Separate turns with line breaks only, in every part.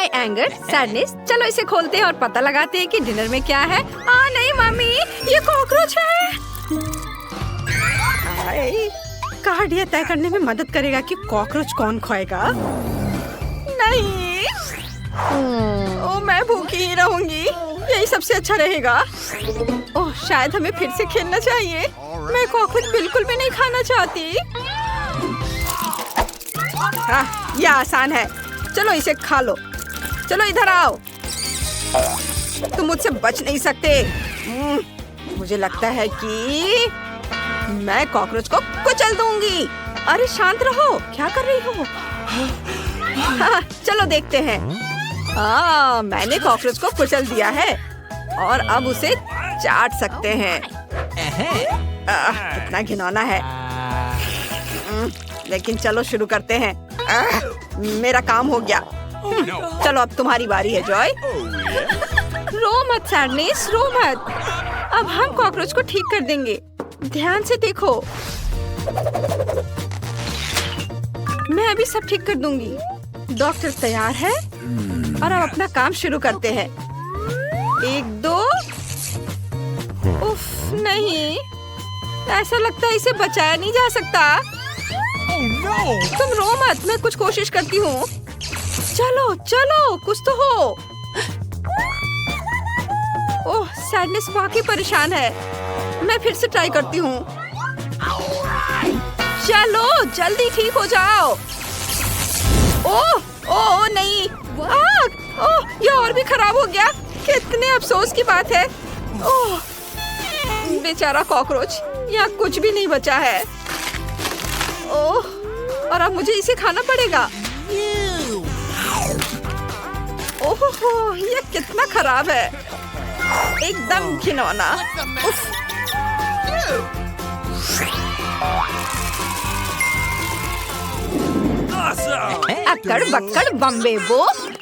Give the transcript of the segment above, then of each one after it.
हाय anger, sadness, चलो इसे खोलते हैं और पता लगाते हैं कि डिनर में क्या है। नहीं मम्मी, ये कॉकरोच है। कार्ड ये तय करने में मदद करेगा कि कॉकरोच कौन खाएगा। नहीं, मैं भूखी ही रहूंगी, यही सबसे अच्छा रहेगा। ओह, शायद हमें फिर से खेलना चाहिए। मैं कॉकरोच बिल्कुल भी नहीं खाना चाहती। हाँ, यह आसान है। चलो इसे खा लो। चलो इधर आओ, तुम मुझसे बच नहीं सकते। मुझे लगता है कि मैं कॉकरोच को कुचल दूंगी। अरे शांत रहो, क्या कर रही हो? हाँ, चलो देखते हैं। मैंने कॉकरोच को कुचल दिया है और अब उसे चाट सकते हैं। कितना घिनौना है। लेकिन चलो शुरू करते हैं। मेरा काम हो गया। चलो अब तुम्हारी बारी है जॉय। रो मत सैडनेस, रो मत। अब हम कॉकरोच को ठीक कर देंगे। ध्यान से देखो, मैं अभी सब ठीक कर दूंगी। डॉक्टर तैयार है और अब अपना काम शुरू करते हैं। 1 2। उफ, नहीं, ऐसा लगता है इसे बचाया नहीं जा सकता। तुम रो मत, मैं कुछ कोशिश करती हूँ। चलो चलो, कुछ तो हो। ओह, सैडनेस वाकई परेशान है। मैं फिर से ट्राई करती हूँ। चलो जल्दी ठीक हो जाओ। ओह नहीं, ओह, ये और भी खराब हो गया। कितने अफसोस की बात है। ओह, बेचारा कॉकरोच, यहाँ कुछ भी नहीं बचा है। ओह, और अब मुझे इसे खाना पड़ेगा। ओह, ये कितना खराब है, एकदम घिनौना। उफ। अक्कड़ बक्कड़ बम्बे बो।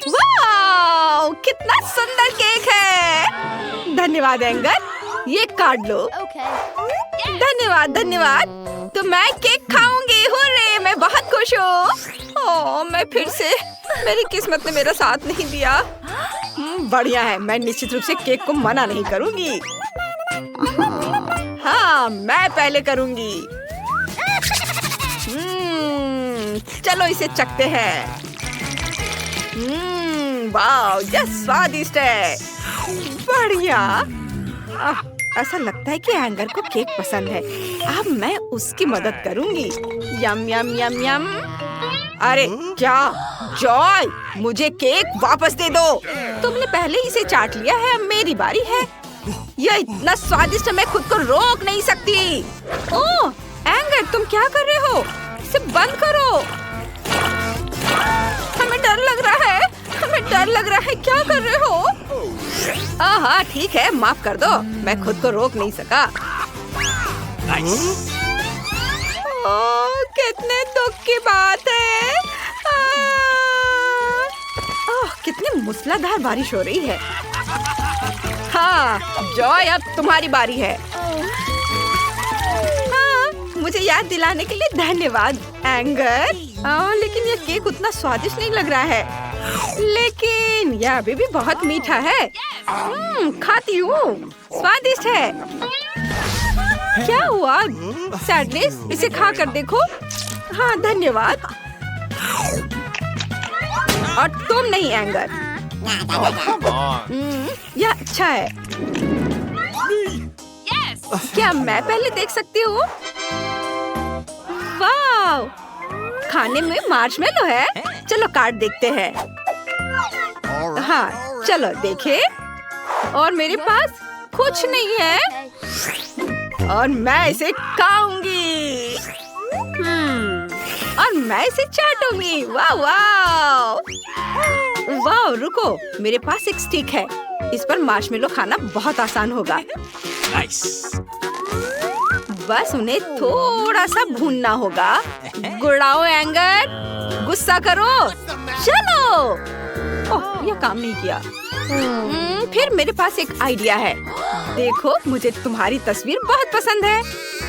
वाह, कितना सुंदर केक है। धन्यवाद एंगर, ये काट लो। धन्यवाद धन्यवाद। तो मैं केक खाऊंगी। हुर्रे, मैं बहुत खुश हूँ। ओह, मैं फिर से, मेरी किस्मत ने मेरा साथ नहीं दिया। बढ़िया है, मैं निश्चित रूप से केक को मना नहीं करूंगी। हाँ, मैं पहले करूंगी। चलो इसे चखते हैं। वाह, यह स्वादिष्ट है। बढ़िया। ऐसा लगता है कि एंगर को केक पसंद है। अब मैं उसकी मदद करूंगी। यम यम यम यम। अरे क्या जॉय, मुझे केक वापस दे दो। तुमने पहले ही इसे चाट लिया है, अब मेरी बारी है। यह इतना स्वादिष्ट है, मैं खुद को रोक नहीं सकती। ओह एंगर, तुम क्या कर रहे हो? इसे बंद करो। हमें डर लग रहा है, हमें डर लग रहा है। क्या कर रहे हो? हाँ ठीक है, माफ कर दो, मैं खुद को रोक नहीं सका। कितने दुख की बात है। कितनी मूसलाधार बारिश हो रही है। हाँ जॉय, अब तुम्हारी बारी है। हाँ, मुझे याद दिलाने के लिए धन्यवाद एंगर। लेकिन ये केक उतना स्वादिष्ट नहीं लग रहा है। लेकिन यह अभी भी बहुत मीठा है। खाती हूँ, स्वादिष्ट है। क्या हुआ सैडनेस, इसे खा कर देखो। हाँ धन्यवाद। और तुम नहीं एंगर। यह अच्छा है। क्या मैं पहले देख सकती हूँ? वाह, खाने में मार्शमेलो है। चलो काट देखते हैं। हाँ चलो देखे। और मेरे पास कुछ नहीं है और मैं इसे खाऊंगी। और मैं इसे चाटूंगी। वाह वाह वाह। रुको, मेरे पास एक स्टिक है। इस पर मार्शमेलो खाना बहुत आसान होगा। बस उन्हें थोड़ा सा भूनना होगा। गुड़ाओ एंगर, गुस्सा करो। चलो। ओह, यह काम नहीं किया। फिर मेरे पास एक आइडिया है। देखो, मुझे तुम्हारी तस्वीर बहुत पसंद है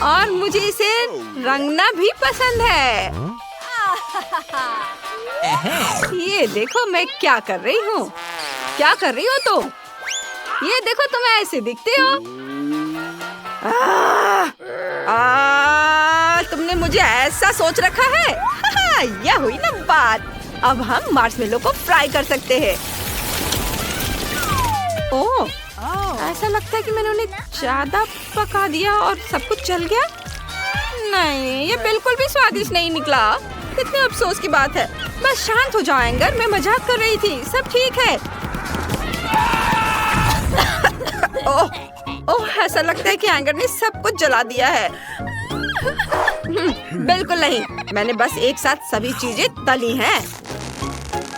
और मुझे इसे रंगना भी पसंद है। ये देखो मैं क्या कर रही हूँ। क्या कर रही हो तुम? ये देखो तुम ऐसे दिखते हो। तुमने मुझे ऐसा सोच रखा है। यह हुई ना बात। अब हम मार्शमेलो को फ्राई कर सकते हैं। ओह, ऐसा लगता है कि मैंने उन्हें ज्यादा पका दिया और सब कुछ जल गया। नहीं, ये बिल्कुल भी स्वादिष्ट नहीं निकला। कितने अफसोस की बात है। बस शांत हो जाओ एंगर, मैं मजाक कर रही थी, सब ठीक है। ओह, ऐसा लगता है कि एंगर ने सब कुछ जला दिया है। बिल्कुल नहीं, मैंने बस एक साथ सभी चीजें तली हैं।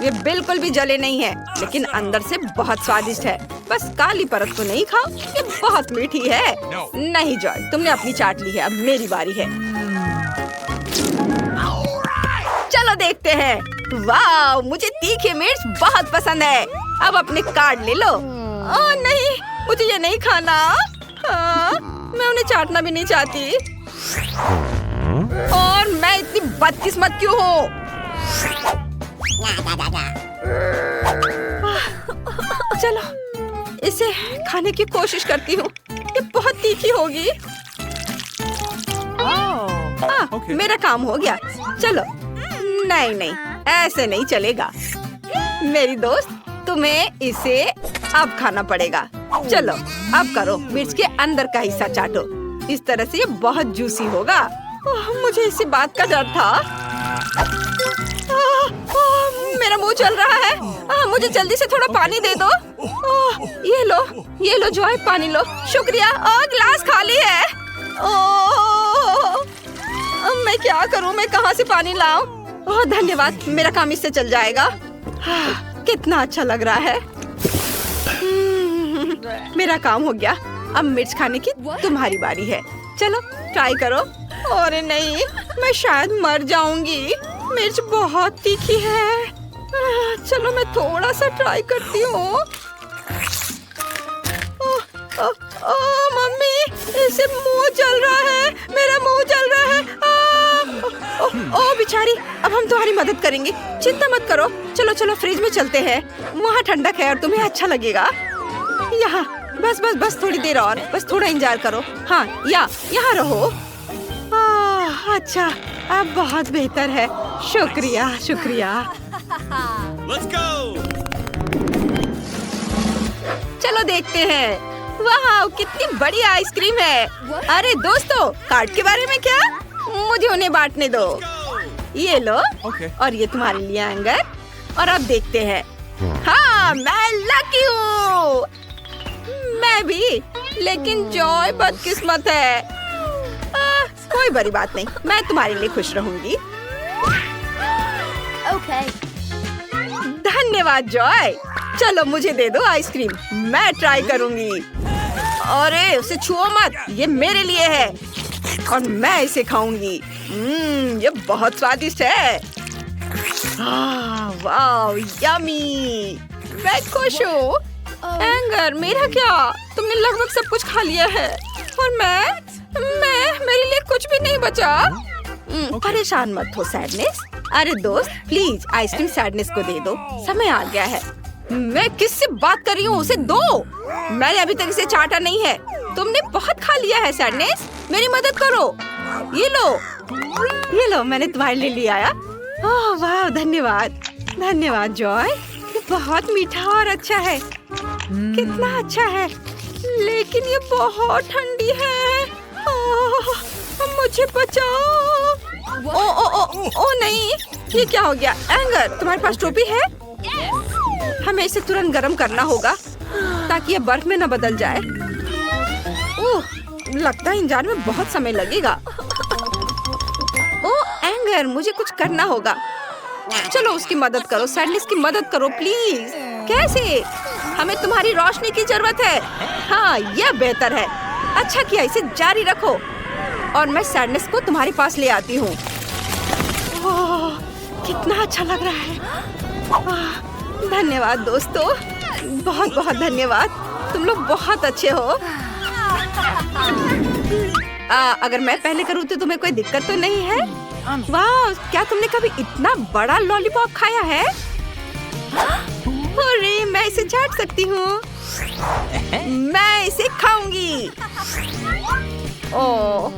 ये बिल्कुल भी जले नहीं है, लेकिन अंदर से बहुत स्वादिष्ट है। बस काली परत को नहीं खाओ, ये बहुत मीठी है। नहीं जॉय, तुमने अपनी चाट ली है, अब मेरी बारी है। चलो देखते हैं। वाह, मुझे तीखे मिर्च बहुत पसंद है। अब अपने कार्ड ले लो। ओह नहीं, मुझे ये नहीं खाना। मैं उन्हें चाटना भी नहीं चाहती। और मैं इतनी बदकिस्मत क्यों हूँ? चलो इसे खाने की कोशिश करती हूँ। ये बहुत तीखी होगी। मेरा काम हो गया। चलो, नहीं, ऐसे नहीं चलेगा मेरी दोस्त, तुम्हें इसे अब खाना पड़ेगा। चलो अब करो, मिर्च के अंदर का हिस्सा चाटो। इस तरह से ये बहुत जूसी होगा। मुझे इसी बात का डर था। मेरा मुंह चल रहा है। मुझे जल्दी से थोड़ा पानी दे दो। ये लो जॉय, पानी लो। शुक्रिया। गिलास खाली है। मैं क्या करूं? मैं कहां से पानी लाऊं? धन्यवाद, मेरा काम इससे चल जाएगा। कितना अच्छा लग रहा है। मेरा काम हो गया। अब मिर्च खाने की तुम्हारी बारी है। चलो ट्राई करो। अरे नहीं, मैं शायद मर जाऊंगी। मिर्च बहुत तीखी है। चलो मैं थोड़ा सा ट्राई करती हूँ। मम्मी, इसे मुंह जल रहा है। मेरा मुंह जल रहा है। बेचारी, अब हम तुम्हारी मदद करेंगे। चिंता मत करो। चलो फ्रिज में चलते हैं। वहाँ ठंडक है और तुम्हें अच्छा लगेगा। यहाँ बस थोड़ी देर और। बस थोड़ा इंतजार करो। हाँ, यहाँ रहो। अच्छा, अब बहुत बेहतर है। शुक्रिया।
Let's go!
चलो देखते हैं। वाह, कितनी बड़ी आइसक्रीम है। अरे दोस्तों, कार्ड के बारे में क्या? मुझे उन्हें बांटने दो। ये लो। और ये तुम्हारे लिए एंगर। और अब देखते हैं। हाँ, मैं लकी हूँ। मैं भी, लेकिन जॉय बदकिस्मत है। कोई बड़ी बात नहीं, मैं तुम्हारे लिए खुश रहूंगी। धन्यवाद जॉय। चलो मुझे दे दो आइसक्रीम, मैं ट्राई करूंगी। अरे उसे छुओ मत, ये मेरे लिए है और मैं इसे खाऊंगी। ये बहुत स्वादिष्ट है। वाह, यमी। मैं खुश हूँ। एंगर, मेरा क्या? तुमने लगभग सब कुछ खा लिया है और मेरे लिए कुछ भी नहीं बचा। परेशान मत हो सैडनेस। अरे दोस्त, प्लीज आइसक्रीम सैडनेस को दे दो। समय आ गया है। मैं किससे बात कर रही हूँ? उसे दो। मैंने अभी तक इसे चाटा नहीं है। तुमने बहुत खा लिया है सैडनेस, मेरी मदद करो। ये लो, मैंने तुम्हारे लिए ले आया। वाह, धन्यवाद जॉय। ये बहुत मीठा और अच्छा है। कितना अच्छा है, लेकिन ये बहुत ठंडी है। मुझे बचाओ। ओ नहीं, ये क्या हो गया? एंगर, तुम्हारे पास टोपी है? हमें इसे तुरंत गर्म करना होगा ताकि ये बर्फ में न बदल जाए। लगता है इंजन में बहुत समय लगेगा। एंगर, मुझे कुछ करना होगा। चलो उसकी मदद करो, सैडनेस की मदद करो प्लीज। कैसे? हमें तुम्हारी रोशनी की जरूरत है। हाँ, यह बेहतर है। अच्छा किया, इसे जारी रखो और मैं सैडनेस को तुम्हारे पास ले आती हूँ। कितना अच्छा लग रहा है। धन्यवाद दोस्तों, बहुत धन्यवाद। तुम लोग बहुत अच्छे हो। अगर मैं पहले करूँ तो तुम्हें कोई दिक्कत तो नहीं है? वाह, क्या तुमने कभी इतना बड़ा लॉलीपॉप खाया है? अरे, मैं इसे चाट सकती हूँ। मैं इसे खाऊंगी। ओह,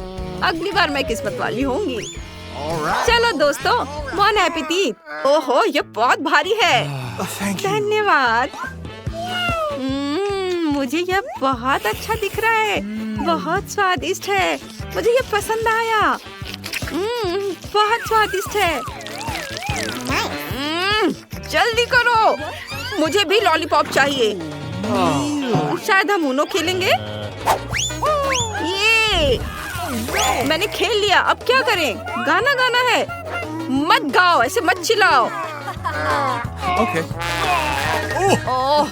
अगली बार मैं किस्मत वाली होंगी। चलो दोस्तों, बॉन एपेटिट। ओहो, ये बहुत भारी है। धन्यवाद। मुझे यह बहुत अच्छा दिख रहा है। बहुत स्वादिष्ट है। मुझे ये पसंद आया। बहुत स्वादिष्ट है। जल्दी करो, मुझे भी लॉलीपॉप चाहिए। शायद हम ऊनो खेलेंगे। ये मैंने खेल लिया, अब क्या करें? गाना गाना है। मत गाओ, ऐसे मत चिल्लाओ।
Okay.
ओह,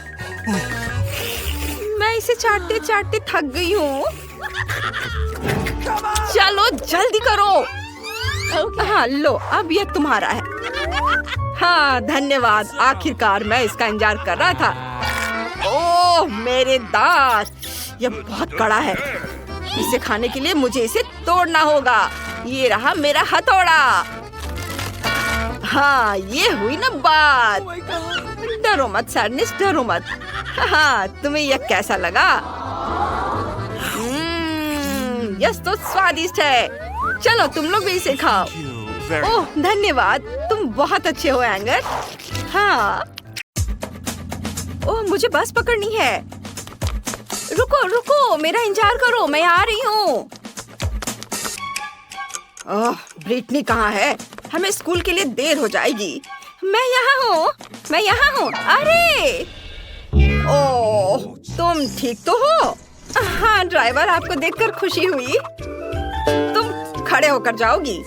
मैं इसे चाटते चाटते थक गई हूँ। चलो जल्दी करो। हाँ लो, अब ये तुम्हारा है। हाँ धन्यवाद, आखिरकार मैं इसका इंतजार कर रहा था। ओह मेरे दांत, यह बहुत कड़ा है। इसे खाने के लिए मुझे इसे तोड़ना होगा। ये रहा मेरा हथौड़ा। हाँ ये हुई ना बात। डरो मत सैडनेस, डरो मत। हाँ तुम्हें यह कैसा लगा? यह तो स्वादिष्ट है। चलो तुम लोग भी इसे खाओ। ओह धन्यवाद, तुम बहुत अच्छे हो एंगर। हाँ। ओह मुझे बस पकड़नी है। रुको रुको, मेरा इंतजार करो, मैं आ रही हूँ। ओह ब्रिटनी कहाँ है? हमें स्कूल के लिए देर हो जाएगी। मैं यहाँ हूँ, मैं यहाँ हूँ। अरे ओह तुम ठीक तो हो? हाँ ड्राइवर, आपको देखकर खुशी हुई। तुम खड़े होकर जाओगी।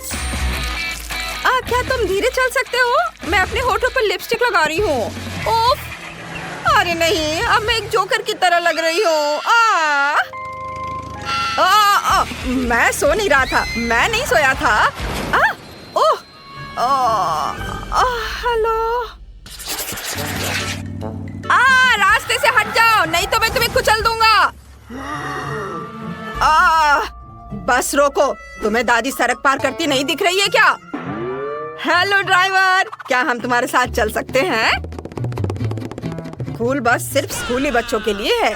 क्या तुम धीरे चल सकते हो? मैं अपने होठों पर लिपस्टिक लगा रही हूँ। ओफ, अरे नहीं, अब मैं एक जोकर की तरह लग रही हूँ। मैं सो नहीं रहा था, मैं नहीं सोया था। ओह, हेलो। रास्ते से हट जाओ, नहीं तो मैं तुम्हें कुचल दूंगा। बस रोको, तुम्हें दादी सड़क पार करती नहीं दिख रही है क्या? हेलो ड्राइवर, क्या हम तुम्हारे साथ चल सकते हैं? स्कूल बस सिर्फ स्कूली बच्चों के लिए है।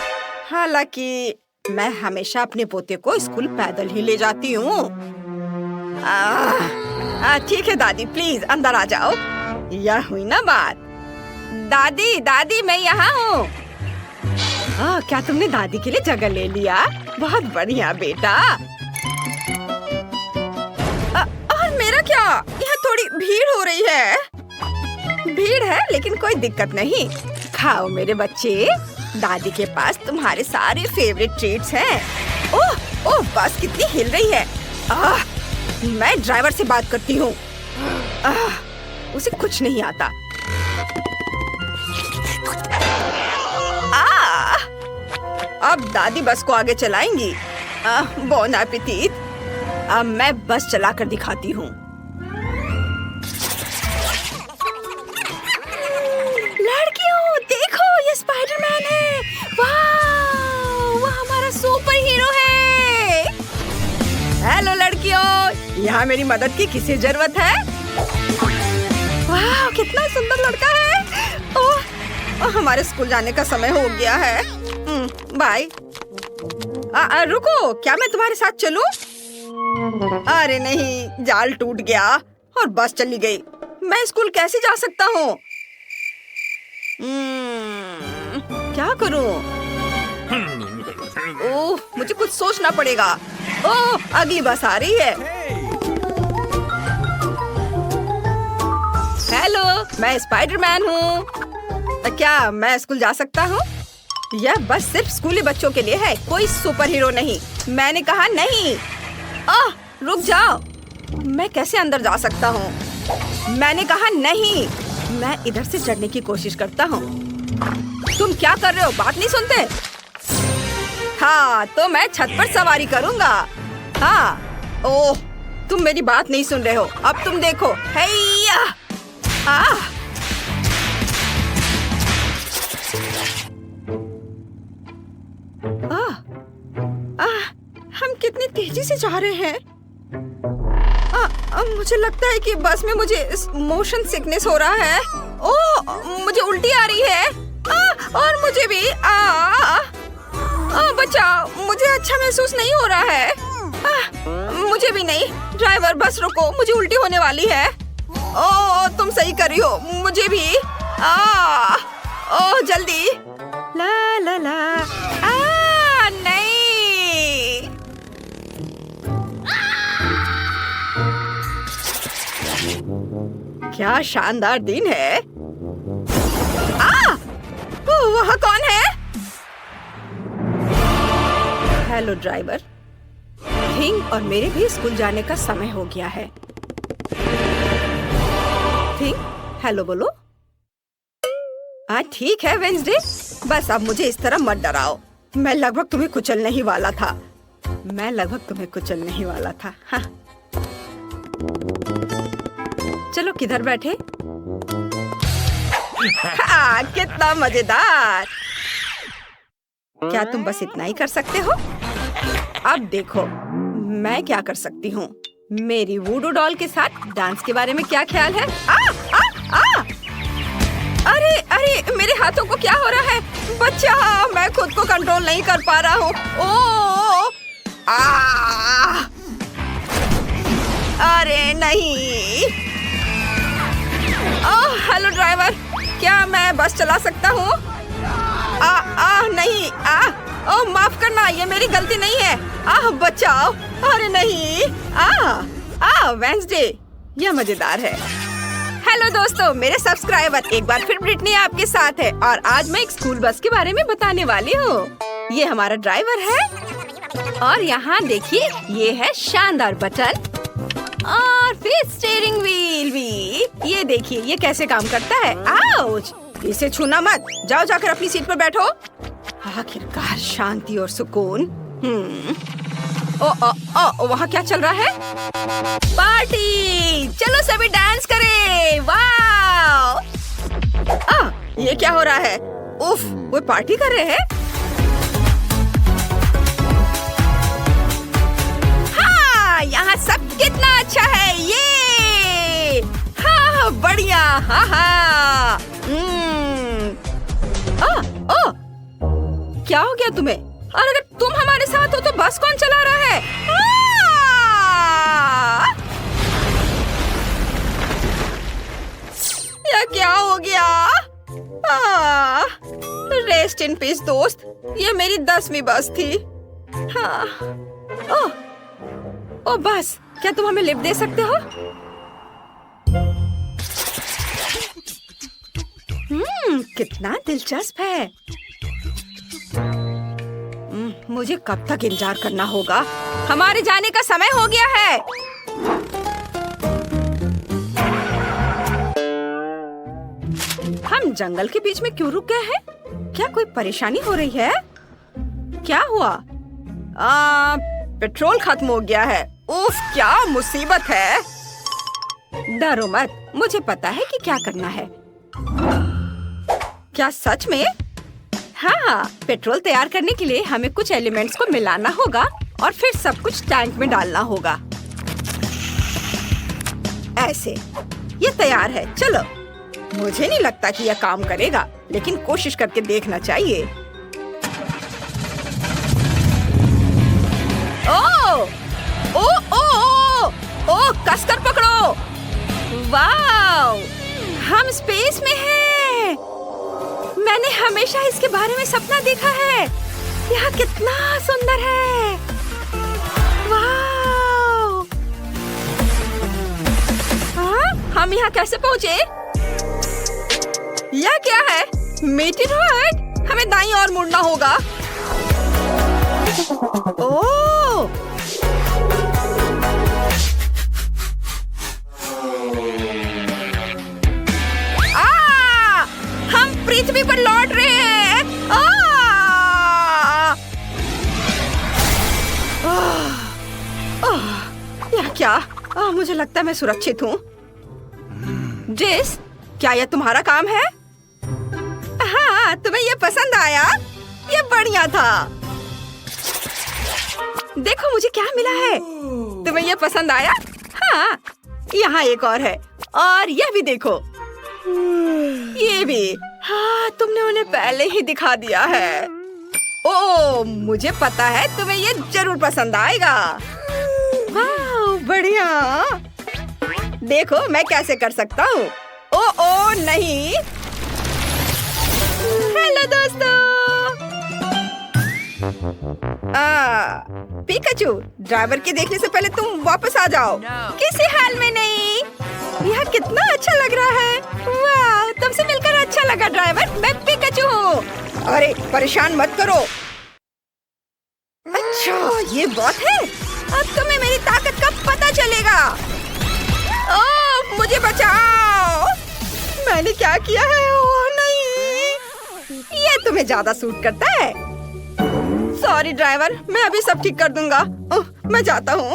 हालांकि मैं हमेशा अपने पोते को स्कूल पैदल ही ले जाती हूँ। ठीक है दादी, प्लीज अंदर आ जाओ। यह हुई ना बात। दादी दादी, मैं यहाँ हूँ। क्या तुमने दादी के लिए जगह ले लिया? बहुत बढ़िया बेटा। और मेरा क्या? यहाँ थोड़ी भीड़ हो रही है। भीड़ है लेकिन कोई दिक्कत नहीं। खाओ मेरे बच्चे, दादी के पास तुम्हारे सारे फेवरेट ट्रीट्स हैं। ओह ओह, बस कितनी हिल रही है। मैं ड्राइवर से बात करती हूँ। उसे कुछ नहीं आता। अब दादी बस को आगे चलाएंगी। बॉन एपेटिट। अब मैं बस चलाकर दिखाती हूँ। लड़कियों देखो, ये स्पाइडरमैन है। वाह, वो हमारा सुपर हीरो है। हेलो लड़कियों, यहाँ मेरी मदद की किसी जरूरत है? वाह कितना सुंदर लड़का है। ओह हमारे स्कूल जाने का समय हो गया है। बाय। रुको, क्या मैं तुम्हारे साथ चलूं? अरे नहीं, जाल टूट गया और बस चली गई। मैं स्कूल कैसे जा सकता हूँ? क्या करूँ? ओह मुझे कुछ सोचना पड़ेगा। ओह अगली बस आ रही है। हेलो, मैं स्पाइडरमैन हूँ। क्या मैं स्कूल जा सकता हूँ? यह बस सिर्फ स्कूली बच्चों के लिए है, कोई सुपर हीरो नहीं। मैंने कहा नहीं। रुक जाओ, मैं कैसे अंदर जा सकता हूँ? मैंने कहा नहीं। मैं इधर से चढ़ने की कोशिश करता हूँ। तुम क्या कर रहे हो? बात नहीं सुनते? हाँ तो मैं छत पर सवारी करूँगा। हाँ ओह, तुम मेरी बात नहीं सुन रहे हो। अब तुम देखो। हैया। हम कितनी तेजी से जा रहे हैं। मुझे लगता है कि बस में मुझे मोशन सिकनेस हो रहा है। ओह, मुझे उल्टी आ रही है। और मुझे भी बचाओ, मुझे अच्छा महसूस नहीं हो रहा है। मुझे भी नहीं। ड्राइवर बस रोको, मुझे उल्टी होने वाली है। ओह, तुम सही कर रही हो, मुझे भी। ओह, जल्दी। ला ला ला। नहीं। क्या शानदार दिन है। वहाँ कौन है? Hello driver. थिंग और मेरे भी स्कूल जाने का समय हो गया है। थिंग, हेलो बोलो। ठीक है वेंसडे, बस अब मुझे इस तरह मत डराओ। मैं लगभग तुम्हें कुचलने ही वाला था। हाँ। चलो किधर बैठे? कितना मजेदार। क्या तुम बस इतना ही कर सकते हो? अब देखो मैं क्या कर सकती हूँ। मेरी वूडू डॉल के साथ डांस के बारे में क्या ख्याल है? अरे मेरे हाथों को क्या हो रहा है? बच्चा, मैं खुद को कंट्रोल नहीं कर पा रहा हूँ। अरे नहीं। हेलो ड्राइवर, क्या मैं बस चला सकता हूँ? नहीं। माफ करना, ये मेरी गलती नहीं है। बचाओ। अरे नहीं। वेंसडे, यह मजेदार है। हेलो दोस्तों, मेरे सब्सक्राइबर, एक बार फिर ब्रिटनी आपके साथ है और आज मैं एक स्कूल बस के बारे में बताने वाली हूँ। ये हमारा ड्राइवर है और यहाँ देखिए, ये है शानदार बटन और फिर स्टीयरिंग व्हील भी। ये देखिए ये कैसे काम करता है। आउच, इसे छूना मत। जाओ जाकर अपनी सीट पर बैठो। आखिरकार शांति और सुकून। वहाँ क्या चल रहा है? पार्टी। चलो सभी डांस करें। वाह! ये क्या हो रहा है? उफ, वो पार्टी कर रहे हैं। हाँ, यहाँ सब कितना अच्छा है। ये हाँ, बढ़िया। हाँ। क्या हो गया तुम्हें? और अगर तुम हमारे साथ हो तो बस कौन चला रहा है? यह क्या हो गया? रेस्ट इन पीस दोस्त, ये मेरी 10वीं बस थी। हाँ। ओ बस, क्या तुम हमें लिफ्ट दे सकते हो? कितना दिलचस्प है। मुझे कब तक इंतजार करना होगा? हमारे जाने का समय हो गया है। हम जंगल के बीच में क्यों रुक गए हैं? क्या कोई परेशानी हो रही है? क्या हुआ? पेट्रोल खत्म हो गया है। उफ, क्या मुसीबत है। डरो मत, मुझे पता है कि क्या करना है। क्या सच में? हाँ, पेट्रोल तैयार करने के लिए हमें कुछ एलिमेंट्स को मिलाना होगा और फिर सब कुछ टैंक में डालना होगा। ऐसे, ये तैयार है। चलो। मुझे नहीं लगता कि यह काम करेगा, लेकिन कोशिश करके देखना चाहिए। ओ, कसकर पकड़ो। वाव, हम स्पेस में हैं। मैंने हमेशा इसके बारे में सपना देखा है। यह कितना सुंदर है। वाव! हम यहाँ कैसे पहुँचे? यह क्या है? मीटिंग? हमें दाईं ओर मुड़ना होगा। ओह! हम पृथ्वी पर लौट रहे हैं। यह क्या? मुझे लगता है मैं सुरक्षित हूँ। जेस, क्या यह तुम्हारा काम है? हाँ, तुम्हें यह पसंद आया? यह बढ़िया था। देखो मुझे क्या मिला है। तुम्हें यह पसंद आया? हाँ, यहाँ एक और है, और यह भी देखो, ये भी। हाँ, तुमने उन्हें पहले ही दिखा दिया है। ओह, मुझे पता है तुम्हें ये जरूर पसंद आएगा। वाह, बढ़िया। देखो मैं कैसे कर सकता हूँ। ओ नहीं। हेलो दोस्तों। पिकाचू, ड्राइवर के देखने से पहले तुम वापस आ जाओ। किसी हाल में नहीं। यह कितना अच्छा लग रहा है। वाह, तुमसे मिलकर अच्छा लगा ड्राइवर। मैं पिकाचू हूँ। अरे परेशान मत करो। अच्छा, ये बात है। अब तुम्हें मेरी ताकत का पता चलेगा। ओह, मुझे बचाओ। मैंने क्या किया है? ओह नहीं, ये तुम्हें ज्यादा सूट करता है। सॉरी ड्राइवर, मैं अभी सब ठीक कर दूंगा। ओह, मैं जाता हूँ।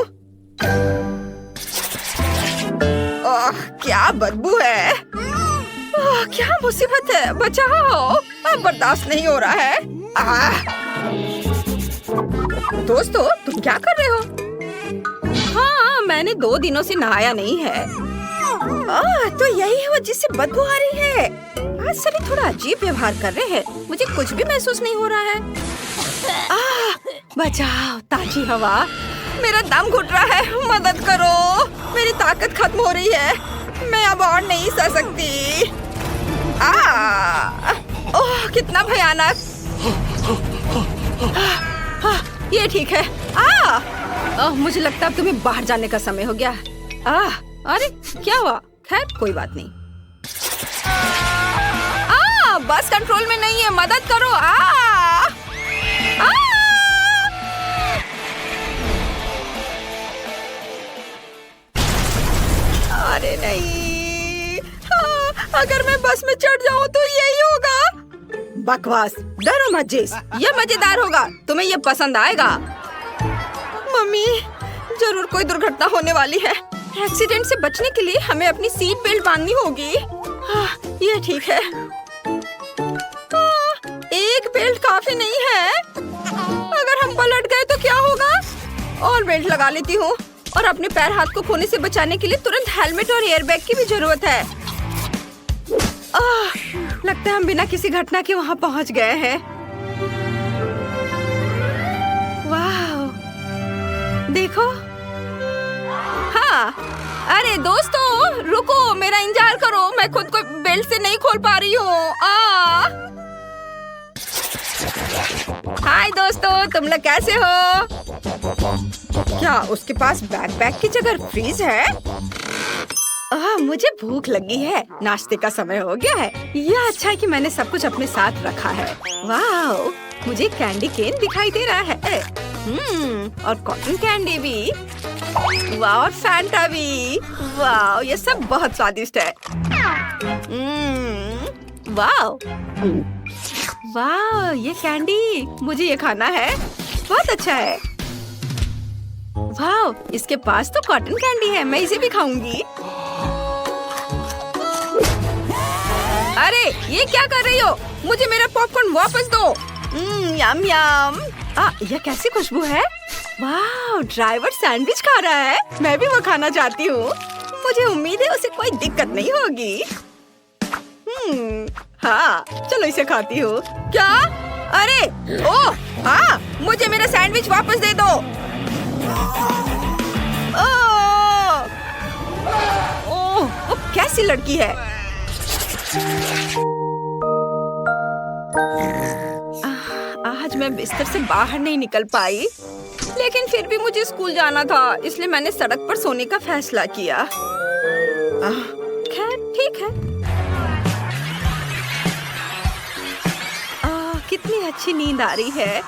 ओह, क्या बदबू है। ओह, क्या मुसीबत है। बचाओ, अब बर्दाश्त नहीं हो रहा है। दोस्तों, तुम क्या कर रहे हो? हाँ, मैंने 2 दिनों से नहाया नहीं है। तो यही है वो जिससे बदबू आ रही है। आज सभी थोड़ा अजीब व्यवहार कर रहे हैं। मुझे कुछ भी महसूस नहीं हो रहा है। बचाओ, ताजी हवा। मेरा दम घुट रहा है। मदद करो, मेरी ताकत खत्म हो रही है। मैं अब और नहीं सह सकती। ओह, कितना भयानक। ये ठीक है। मुझे लगता है अब तुम्हें बाहर जाने का समय हो गया। अरे क्या हुआ? खैर कोई बात नहीं। बस कंट्रोल में नहीं है। मदद करो। अरे नहीं। अगर मैं बस में चढ़ जाऊं तो यही होगा। बकवास, डरो मत जेस, ये मजेदार होगा। तुम्हें ये पसंद आएगा। मम्मी, जरूर कोई दुर्घटना होने वाली है। एक्सीडेंट से बचने के लिए हमें अपनी सीट बेल्ट बांधनी होगी। ये ठीक है। एक बेल्ट काफी नहीं है। अगर हम पलट गए तो क्या होगा? और बेल्ट लगा लेती हूँ। और अपने पैर हाथ को खोने से बचाने के लिए तुरंत हेलमेट और एयरबैग की भी जरूरत है। लगता है हम बिना किसी घटना के वहाँ पहुँच गए हैं। वाह, देखो। अरे दोस्तों, रुको, मेरा इंतजार करो। मैं खुद को बेल्ट से नहीं खोल पा रही हूँ। हाय दोस्तों, तुम लोग कैसे हो? क्या उसके पास बैकपैक की जगह फ्रीज है? मुझे भूख लगी है। नाश्ते का समय हो गया है। यह अच्छा है कि मैंने सब कुछ अपने साथ रखा है। वाह, मुझे कैंडी केन दिखाई दे रहा है। और कॉटन कैंडी भी। वाह, और फैंटा भी। वाह, ये सब बहुत स्वादिष्ट है। वाह वाह, ये कैंडी, मुझे ये खाना है। बहुत अच्छा है। वाह, इसके पास तो कॉटन कैंडी है। मैं इसे भी खाऊंगी। अरे ये क्या कर रही हो? मुझे मेरा पॉपकॉर्न वापस दो। यम यम। यह कैसी खुशबू है? वाह, ड्राइवर सैंडविच खा रहा है। मैं भी वो खाना चाहती हूँ। मुझे उम्मीद है उसे कोई दिक्कत नहीं होगी। हाँ, चलो इसे खाती हूँ। क्या? अरे हाँ, मुझे मेरा सैंडविच वापस दे दो। वो कैसी लड़की है? आज मैं बिस्तर से बाहर नहीं निकल पाई, लेकिन फिर भी मुझे स्कूल जाना था, इसलिए मैंने सड़क पर सोने का फैसला किया। खैर ठीक है। कितनी अच्छी नींद आ रही है।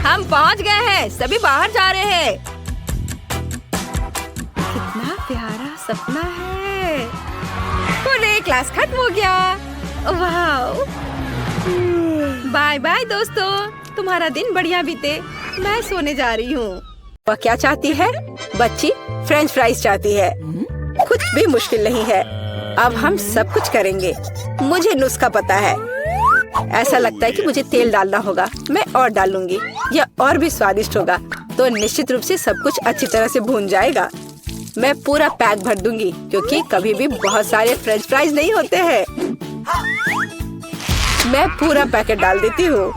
हम पहुंच गए हैं। सभी बाहर जा रहे हैं। कितना प्यारा सपना है। पूरे क्लास खत्म हो गया। वाह, बाय बाय दोस्तों, तुम्हारा दिन बढ़िया बीते। मैं सोने जा रही हूँ। वह क्या चाहती है? बच्ची फ्रेंच फ्राइज चाहती है। कुछ भी मुश्किल नहीं है। अब हम सब कुछ करेंगे। मुझे नुस्खा पता है। ऐसा लगता है कि मुझे तेल डालना होगा। मैं और डालूंगी। यह और भी स्वादिष्ट होगा। तो निश्चित रूप से सब कुछ अच्छी तरह से भून जाएगा। मैं पूरा पैक भर दूंगी क्योंकि कभी भी बहुत सारे फ्रेंच फ्राइज नहीं होते हैं। मैं पूरा पैकेट डाल देती हूँ,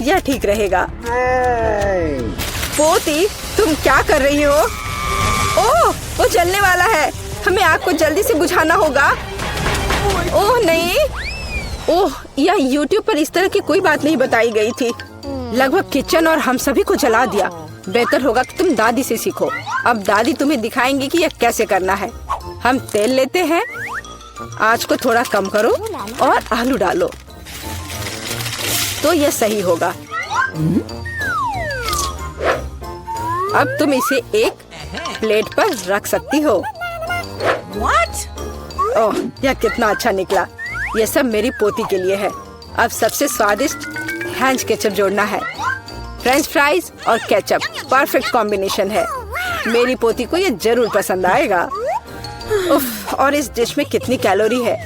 यह ठीक रहेगा। पोती, तुम क्या कर रही हो? ओह, वो जलने वाला है। हमें आग को जल्दी से बुझाना होगा। ओह नहीं, ओह, यह YouTube पर इस तरह की कोई बात नहीं बताई गई थी। लगभग किचन और हम सभी को जला दिया। बेहतर होगा कि तुम दादी से सीखो। अब दादी तुम्हें दिखाएंगी कि यह कैसे करना है। हम तेल लेते हैं, आंच को थोड़ा कम करो और आलू डालो तो यह सही होगा। अब तुम इसे एक प्लेट पर रख सकती हो। ओह, यह कितना अच्छा निकला। यह सब मेरी पोती के लिए है। अब सबसे स्वादिष्ट हैंच केचप जोड़ना है। फ्रेंच फ्राइज और केचप परफेक्ट कॉम्बिनेशन है। मेरी पोती को यह जरूर पसंद आएगा। उफ, और इस डिश में कितनी कैलोरी है।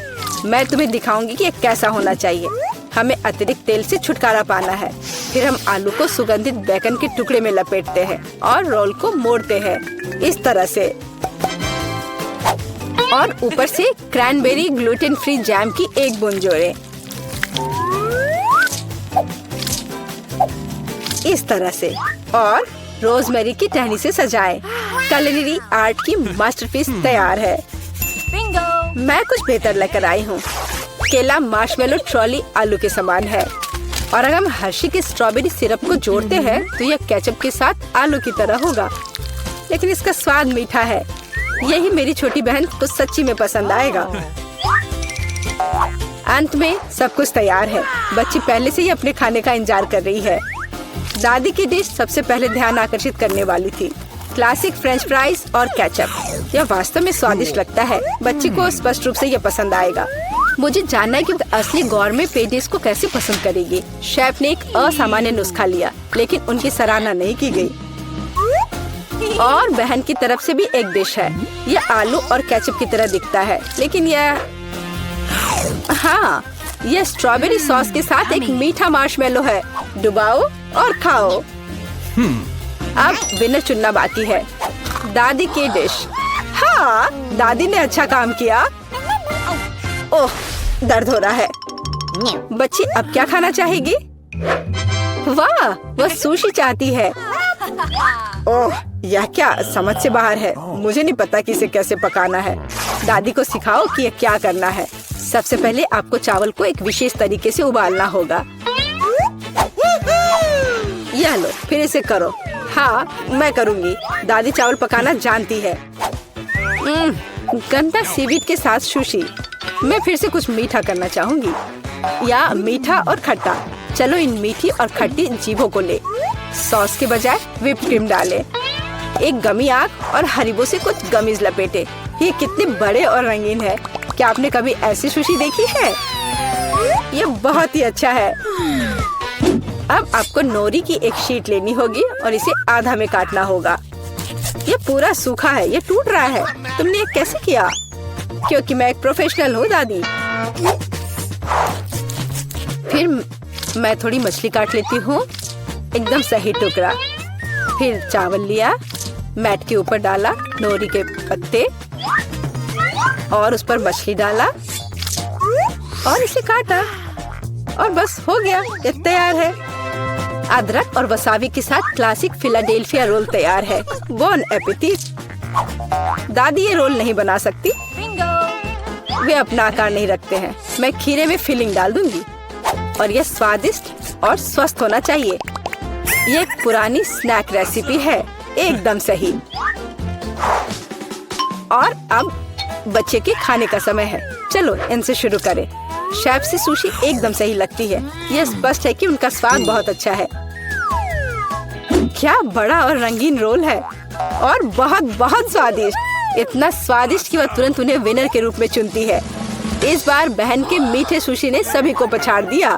मैं तुम्हें दिखाऊंगी कि यह कैसा होना चाहिए। हमें अतिरिक्त तेल से छुटकारा पाना है। फिर हम आलू को सुगंधित बेकन के टुकड़े में लपेटते हैं और रोल को मोड़ते हैं इस तरह से, और ऊपर से क्रैनबेरी ग्लूटेन फ्री जैम की एक बूंद जोड़ें। इस तरह से, और रोजमेरी की टहनी से सजाएं। culinary आर्ट की मास्टरपीस तैयार है। बिंगो! मैं कुछ बेहतर लेकर आई हूँ। केला मार्शमेलो ट्रॉली आलू के समान है, और अगर हम हर्शी के स्ट्रॉबेरी सिरप को जोड़ते हैं तो यह केचप के साथ आलू की तरह होगा, लेकिन इसका स्वाद मीठा है। यही मेरी छोटी बहन को सच्ची में पसंद आएगा। अंत में सब कुछ तैयार है। बच्ची पहले से ही अपने खाने का इंतजार कर रही है। दादी की डिश सबसे पहले ध्यान आकर्षित करने वाली थी। क्लासिक फ्रेंच फ्राइज और केचप। यह वास्तव में स्वादिष्ट लगता है। बच्ची को स्पष्ट रूप से यह पसंद आएगा। मुझे जानना है कि असली गौरमे पेडिस को कैसे पसंद करेगी। शेफ ने एक असामान्य नुस्खा लिया, लेकिन उनकी सराहना नहीं की गई। और बहन की तरफ से भी एक डिश है। यह आलू और केचप की तरह दिखता है, लेकिन हाँ, यह स्ट्रॉबेरी सॉस के साथ एक मीठा मार्शमेलो है। डुबाओ और खाओ। अब विनर चुनना बाकी है। दादी की डिश। हाँ, दादी ने अच्छा काम किया। ओह, दर्द हो रहा है। बच्ची अब क्या खाना चाहेगी? वाह, वह सुशी चाहती है। ओह, यह क्या समझ से बाहर है। मुझे नहीं पता कि इसे कैसे पकाना है। दादी को सिखाओ कि यह क्या करना है। सबसे पहले आपको चावल को एक विशेष तरीके से उबालना होगा। यह लो, फिर इसे करो। हाँ, मैं करूँगी। दादी चावल पकाना जानती है। गंदा सीवीड के साथ सुशी। मैं फिर से कुछ मीठा करना चाहूँगी, या मीठा और खट्टा। चलो इन मीठी और खट्टी जीभों को ले। सॉस के बजाय व्हिप क्रीम डालें। एक गमी आग और हरीबो से कुछ गमीज लपेटे। ये कितने बड़े और रंगीन है। क्या आपने कभी ऐसी सुशी देखी है? ये बहुत ही अच्छा है। अब आपको नोरी की एक शीट लेनी होगी और इसे आधा में काटना होगा। ये पूरा सूखा है, ये टूट रहा है। तुमने ये कैसे किया? क्योंकि मैं एक प्रोफेशनल हूँ दादी। फिर मैं थोड़ी मछली काट लेती हूँ, एकदम सही टुकड़ा। फिर चावल लिया, मैट के ऊपर डाला, नोरी के पत्ते और उस पर मछली डाला और इसे काटा, और बस हो गया, ये तैयार है। अदरक और वसाबी के साथ क्लासिक फिलाडेल्फिया रोल तैयार है। बॉन एपेटिट। दादी ये रोल नहीं बना सकती, वे अपना आकार नहीं रखते हैं। मैं खीरे में फिलिंग डाल दूंगी और यह स्वादिष्ट और स्वस्थ होना चाहिए। ये एक पुरानी स्नैक रेसिपी है, एकदम सही। और अब बच्चे के खाने का समय है। चलो इनसे शुरू करें। शेफ से सुशी एकदम सही लगती है। यह स्पष्ट है कि उनका स्वाद बहुत अच्छा है। क्या बड़ा और रंगीन रोल है, और बहुत बहुत स्वादिष्ट। इतना स्वादिष्ट कि वह तुरंत उन्हें विनर के रूप में चुनती है। इस बार बहन के मीठे सुशी ने सभी को पछाड़ दिया।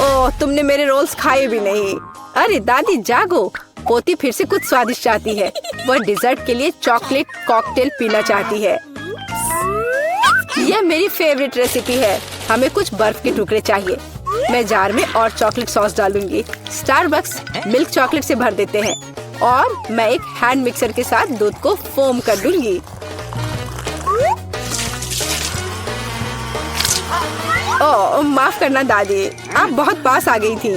ओह, तुमने मेरे रोल्स खाए भी नहीं। अरे दादी जागो, पोती फिर से कुछ स्वादिष्ट चाहती है। वह डिजर्ट के लिए चॉकलेट कॉकटेल पीना चाहती है। यह मेरी फेवरेट रेसिपी है। हमें कुछ बर्फ के टुकड़े चाहिए। मैं जार में और चॉकलेट सॉस डालूंगी। स्टारबक्स मिल्क चॉकलेट से भर देते हैं और मैं एक हैंड मिक्सर के साथ दूध को फोम कर दूंगी। ओह, माफ करना दादी, आप बहुत पास आ गई थी।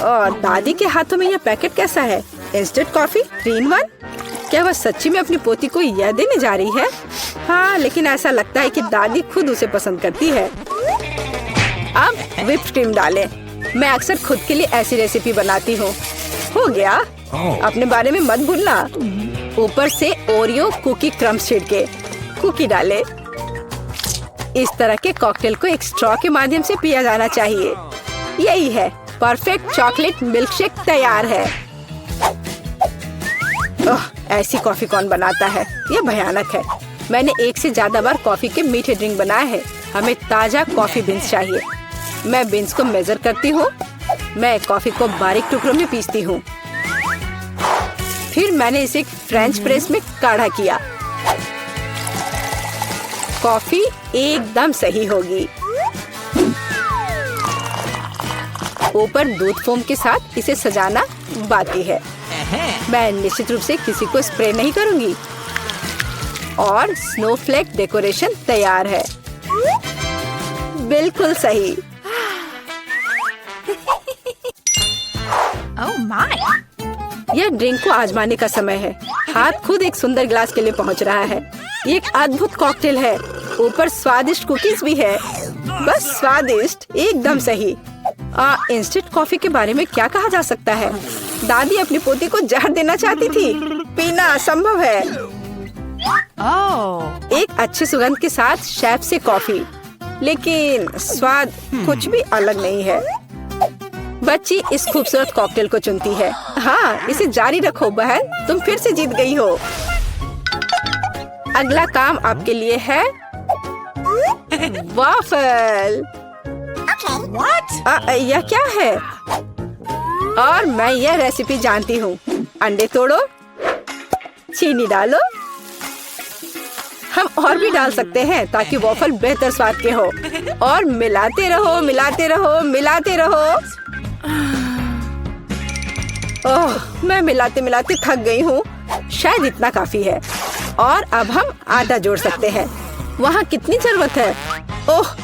और दादी के हाथों में यह पैकेट कैसा है? Instant coffee 3 in 1? क्या वह सच्ची में अपनी पोती को यह देने जा रही है? हाँ, लेकिन ऐसा लगता है कि दादी खुद उसे पसंद करती है। अब व्हिप्ड क्रीम डालें। मैं अक्सर खुद के लिए ऐसी रेसिपी बनाती हूँ। हो गया। अपने बारे में मत भूलना। ऊपर से ओरियो कुकी क्रम्स छिड़के, कुकी डाले। इस तरह के कॉकटेल को एक स्ट्रॉ के माध्यम से पिया जाना चाहिए। यही है, परफेक्ट चॉकलेट मिल्क शेक तैयार है। ओह, ऐसी कॉफी कौन बनाता है? यह भयानक है। मैंने 1 से ज्यादा बार कॉफी के मीठे ड्रिंक बनाए हैं। हमें ताजा कॉफी बीन्स चाहिए। मैं बीन्स को मेजर करती हूँ। मैं कॉफी को बारीक टुकड़ों में पीसती हूँ। फिर मैंने इसे फ्रेंच प्रेस में काढ़ा किया। कॉफी एकदम सही होगी। ऊपर दूध फोम के साथ इसे सजाना बाकी है। मैं निश्चित रूप से किसी को स्प्रे नहीं करूंगी। और स्नोफ्लेक डेकोरेशन तैयार है। बिल्कुल सही।
Oh my!
यह ड्रिंक को आजमाने का समय है। हाथ खुद एक सुंदर गिलास के लिए पहुंच रहा है। ये एक अद्भुत कॉकटेल है। ऊपर स्वादिष्ट कुकीज भी है। बस स्वादिष्ट, एकदम सही। इंस्टेंट कॉफी के बारे में क्या कहा जा सकता है? दादी अपनी पोती को जहर देना चाहती थी। पीना असंभव है।
Oh!
एक अच्छे सुगंध के साथ शेफ से कॉफी, लेकिन स्वाद कुछ भी अलग नहीं है। बच्ची इस खूबसूरत कॉकटेल को चुनती है। हाँ, इसे जारी रखो बहन, तुम फिर से जीत गई हो। अगला काम आपके लिए है वॉफल।
What?
यह क्या है? और मैं यह रेसिपी जानती हूँ। अंडे तोड़ो, चीनी डालो। हम और भी डाल सकते हैं ताकि वॉफल बेहतर स्वाद के हो। और मिलाते रहो, मिलाते रहो, मिलाते रहो। ओह, मैं मिलाते मिलाते थक गई हूँ। शायद इतना काफी है। और अब हम आटा जोड़ सकते हैं। वहाँ कितनी जरूरत है? ओह,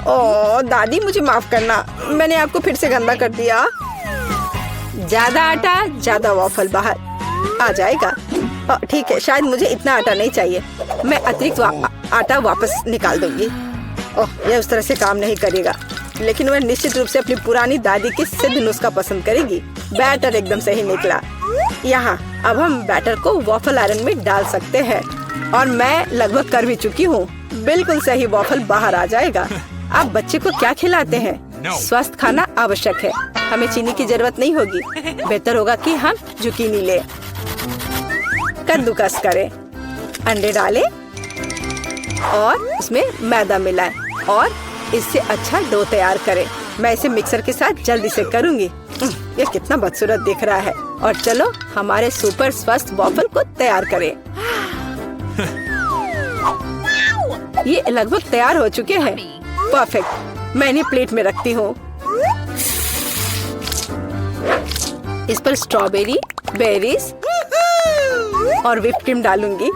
ओह दादी, मुझे माफ करना, मैंने आपको फिर से गंदा कर दिया। ज्यादा आटा, ज्यादा वॉफल बाहर आ जाएगा। ठीक है, शायद मुझे इतना आटा नहीं चाहिए। मैं अतिरिक्त आटा वापस निकाल दूंगी। ओह, यह उस तरह से काम नहीं करेगा, लेकिन वह निश्चित रूप से अपनी पुरानी दादी की सिद्ध नुस्खा पसंद करेगी। बैटर एकदम सही निकला। यहाँ अब हम बैटर को वॉफल आयरन में डाल सकते हैं। और मैं लगभग कर भी चुकी हूँ। बिल्कुल सही वॉफल बाहर आ जाएगा। आप बच्चे को क्या खिलाते हैं? स्वस्थ खाना आवश्यक है। हमें चीनी की जरूरत नहीं होगी। बेहतर होगा कि हम जुकीनी ले। कद्दूकस करें, अंडे डालें और उसमें मैदा मिलाएं और इससे अच्छा डो तैयार करें। मैं इसे मिक्सर के साथ जल्दी से करूंगी। ये कितना बदसूरत दिख रहा है। और चलो हमारे सुपर स्वस्थ वॉफल को तैयार करें। ये लगभग तैयार हो चुके हैं। परफेक्ट। मैं इन्हें प्लेट में रखती हूँ। इस पर स्ट्रॉबेरी, बेरीज और व्हिप्ड क्रीम डालूंगी।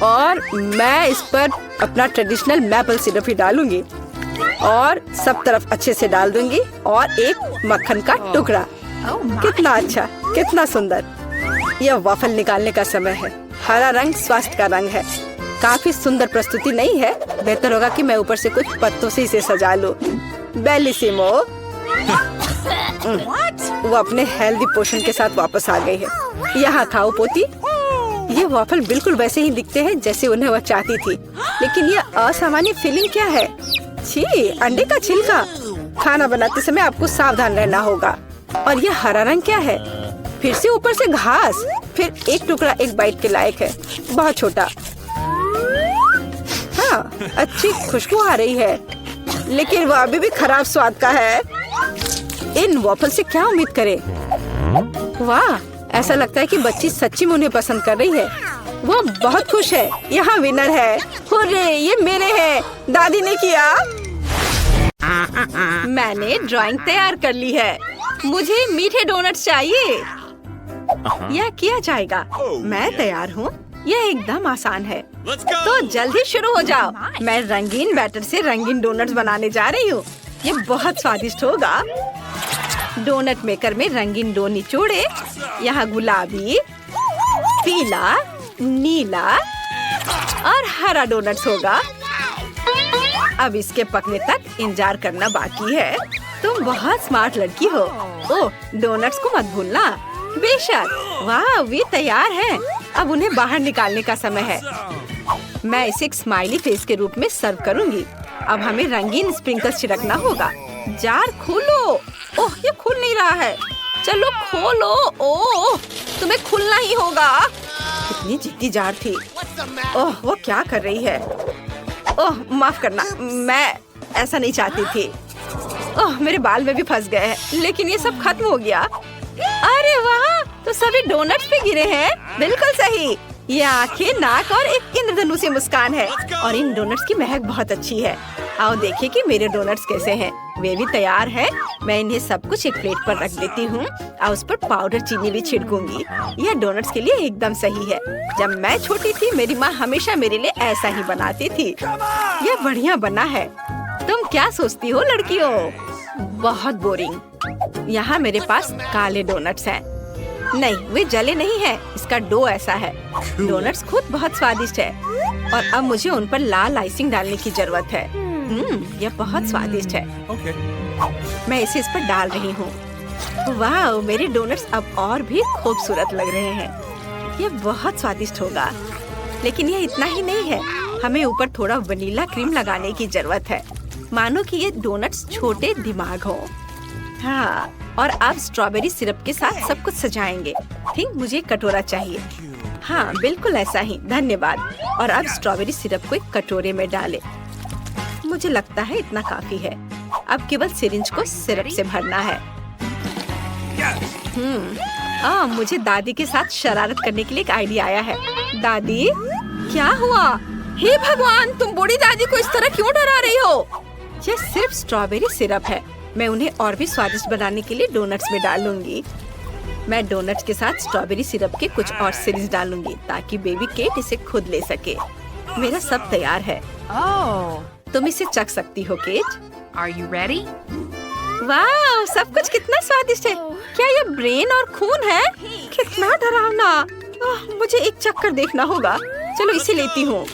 और मैं इस पर अपना ट्रेडिशनल मैपल सिरप ही डालूंगी और सब तरफ अच्छे से डाल दूंगी। और एक मक्खन का टुकड़ा।
Oh my!
कितना अच्छा, कितना सुंदर। यह वॉफल निकालने का समय है। हरा रंग स्वास्थ्य का रंग है। काफी सुंदर प्रस्तुति नहीं है? बेहतर होगा कि मैं ऊपर से कुछ पत्तों से इसे सजा लूं। बेलिसिमो। वो अपने हेल्दी पोषण के साथ वापस आ गई है। यहाँ खाओ पोती। ये वॉफल बिल्कुल वैसे ही दिखते हैं जैसे उन्हें वह चाहती थी, लेकिन यह असामान्य फीलिंग क्या है? छी, अंडे का छिलका। खाना बनाते समय आपको सावधान रहना होगा। और यह हरा रंग क्या है? फिर से ऊपर से घास। फिर एक टुकड़ा एक बाइट के लायक है, बहुत छोटा। हाँ, अच्छी खुशबू आ रही है, लेकिन वह अभी भी खराब स्वाद का है। इन वॉफल से क्या उम्मीद करें? वाह, ऐसा लगता है कि बच्ची सच्ची में उन्हें पसंद कर रही है। वो बहुत खुश है। यहाँ विनर है। हुर्रे, ये मेरे हैं। दादी ने किया। मैंने ड्राइंग तैयार कर ली है। मुझे मीठे डोनट्स चाहिए। यह किया जाएगा। मैं तैयार हूँ। यह एकदम आसान है। तो जल्दी शुरू हो जाओ। मैं रंगीन बैटर से रंगीन डोनट्स बनाने जा रही हूँ। ये बहुत स्वादिष्ट होगा। डोनट मेकर में रंगीन डो निचोड़े। यहाँ गुलाबी, पीला, नीला और हरा डोनट्स होगा। अब इसके पकने तक इंतजार करना बाकी है। तुम बहुत स्मार्ट लड़की हो। ओह, डोनट्स को मत भूलना। बेशक। वाह, वे तैयार हैं। अब उन्हें बाहर निकालने का समय है। मैं इसे एक स्माइली फेस के रूप में सर्व करूंगी। अब हमें रंगीन स्प्रिंकल्स छिड़कना होगा। जार खोलो। ओह, ये खुल नहीं रहा है। चलो खोलो। ओह, तुम्हें खुलना ही होगा। कितनी जिद्दी जार थी। ओह, वो क्या कर रही है? ओह, माफ करना, मैं ऐसा नहीं चाहती थी। ओह, मेरे बाल में भी फंस गए हैं, लेकिन ये सब खत्म हो गया। अरे वाह, तो सभी डोनट्स पे गिरे हैं। बिल्कुल सही। ये आंखें, नाक और एक इंद्रधनुषी मुस्कान है। और इन डोनट्स की महक बहुत अच्छी है। आओ देखिए कि मेरे डोनट्स कैसे हैं। वे भी तैयार है। मैं इन्हें सब कुछ एक प्लेट पर रख देती हूँ और उस पर पाउडर चीनी भी छिड़कूंगी। यह डोनट्स के लिए एकदम सही है। जब मैं छोटी थी, मेरी माँ हमेशा मेरे लिए ऐसा ही बनाती थी। यह बढ़िया बना है। तुम क्या सोचती हो लड़कियों? बहुत बोरिंग। यहाँ मेरे पास काले डोनट्स हैं। नहीं, वे जले नहीं हैं। इसका डो ऐसा है। डोनट्स खुद बहुत स्वादिष्ट है। और अब मुझे उन पर लाल आइसिंग डालने की जरूरत है। यह बहुत स्वादिष्ट है।
Okay.
मैं इसे इस पर डाल रही हूँ। वाह, मेरे डोनट्स अब और भी खूबसूरत लग रहे हैं। यह बहुत स्वादिष्ट होगा। लेकिन यह इतना ही नहीं है। हमें ऊपर थोड़ा वनीला क्रीम लगाने की जरूरत है। मानो कि ये डोनट्स छोटे दिमाग हो। हाँ, और अब स्ट्रॉबेरी सिरप के साथ सब कुछ सजाएंगे। ठीक, मुझे एक कटोरा चाहिए। हाँ, बिल्कुल ऐसा ही। धन्यवाद। और अब स्ट्रॉबेरी सिरप को एक कटोरे में डालें। मुझे लगता है इतना काफी है। अब केवल सिरिंज को सिरप से भरना है। मुझे दादी के साथ शरारत करने के लिए एक आइडिया आया है। दादी, क्या हुआ? हे भगवान, तुम बूढ़ी दादी को इस तरह क्यों डरा रही हो? यह सिर्फ स्ट्रॉबेरी सिरप है। मैं उन्हें और भी स्वादिष्ट बनाने के लिए डोनट्स में डालूंगी। मैं डोनट्स के साथ स्ट्रॉबेरी सिरप के कुछ और सिरिंज डालूंगी ताकि बेबी केट इसे खुद ले सके। मेरा सब तैयार है। तुम इसे चख सकती हो केट।
Are you ready?
वाह, सब कुछ कितना स्वादिष्ट है। क्या ये ब्रेन और खून है? कितना डरावना। मुझे एक चक्कर देखना होगा। चलो इसे लेती हूँ।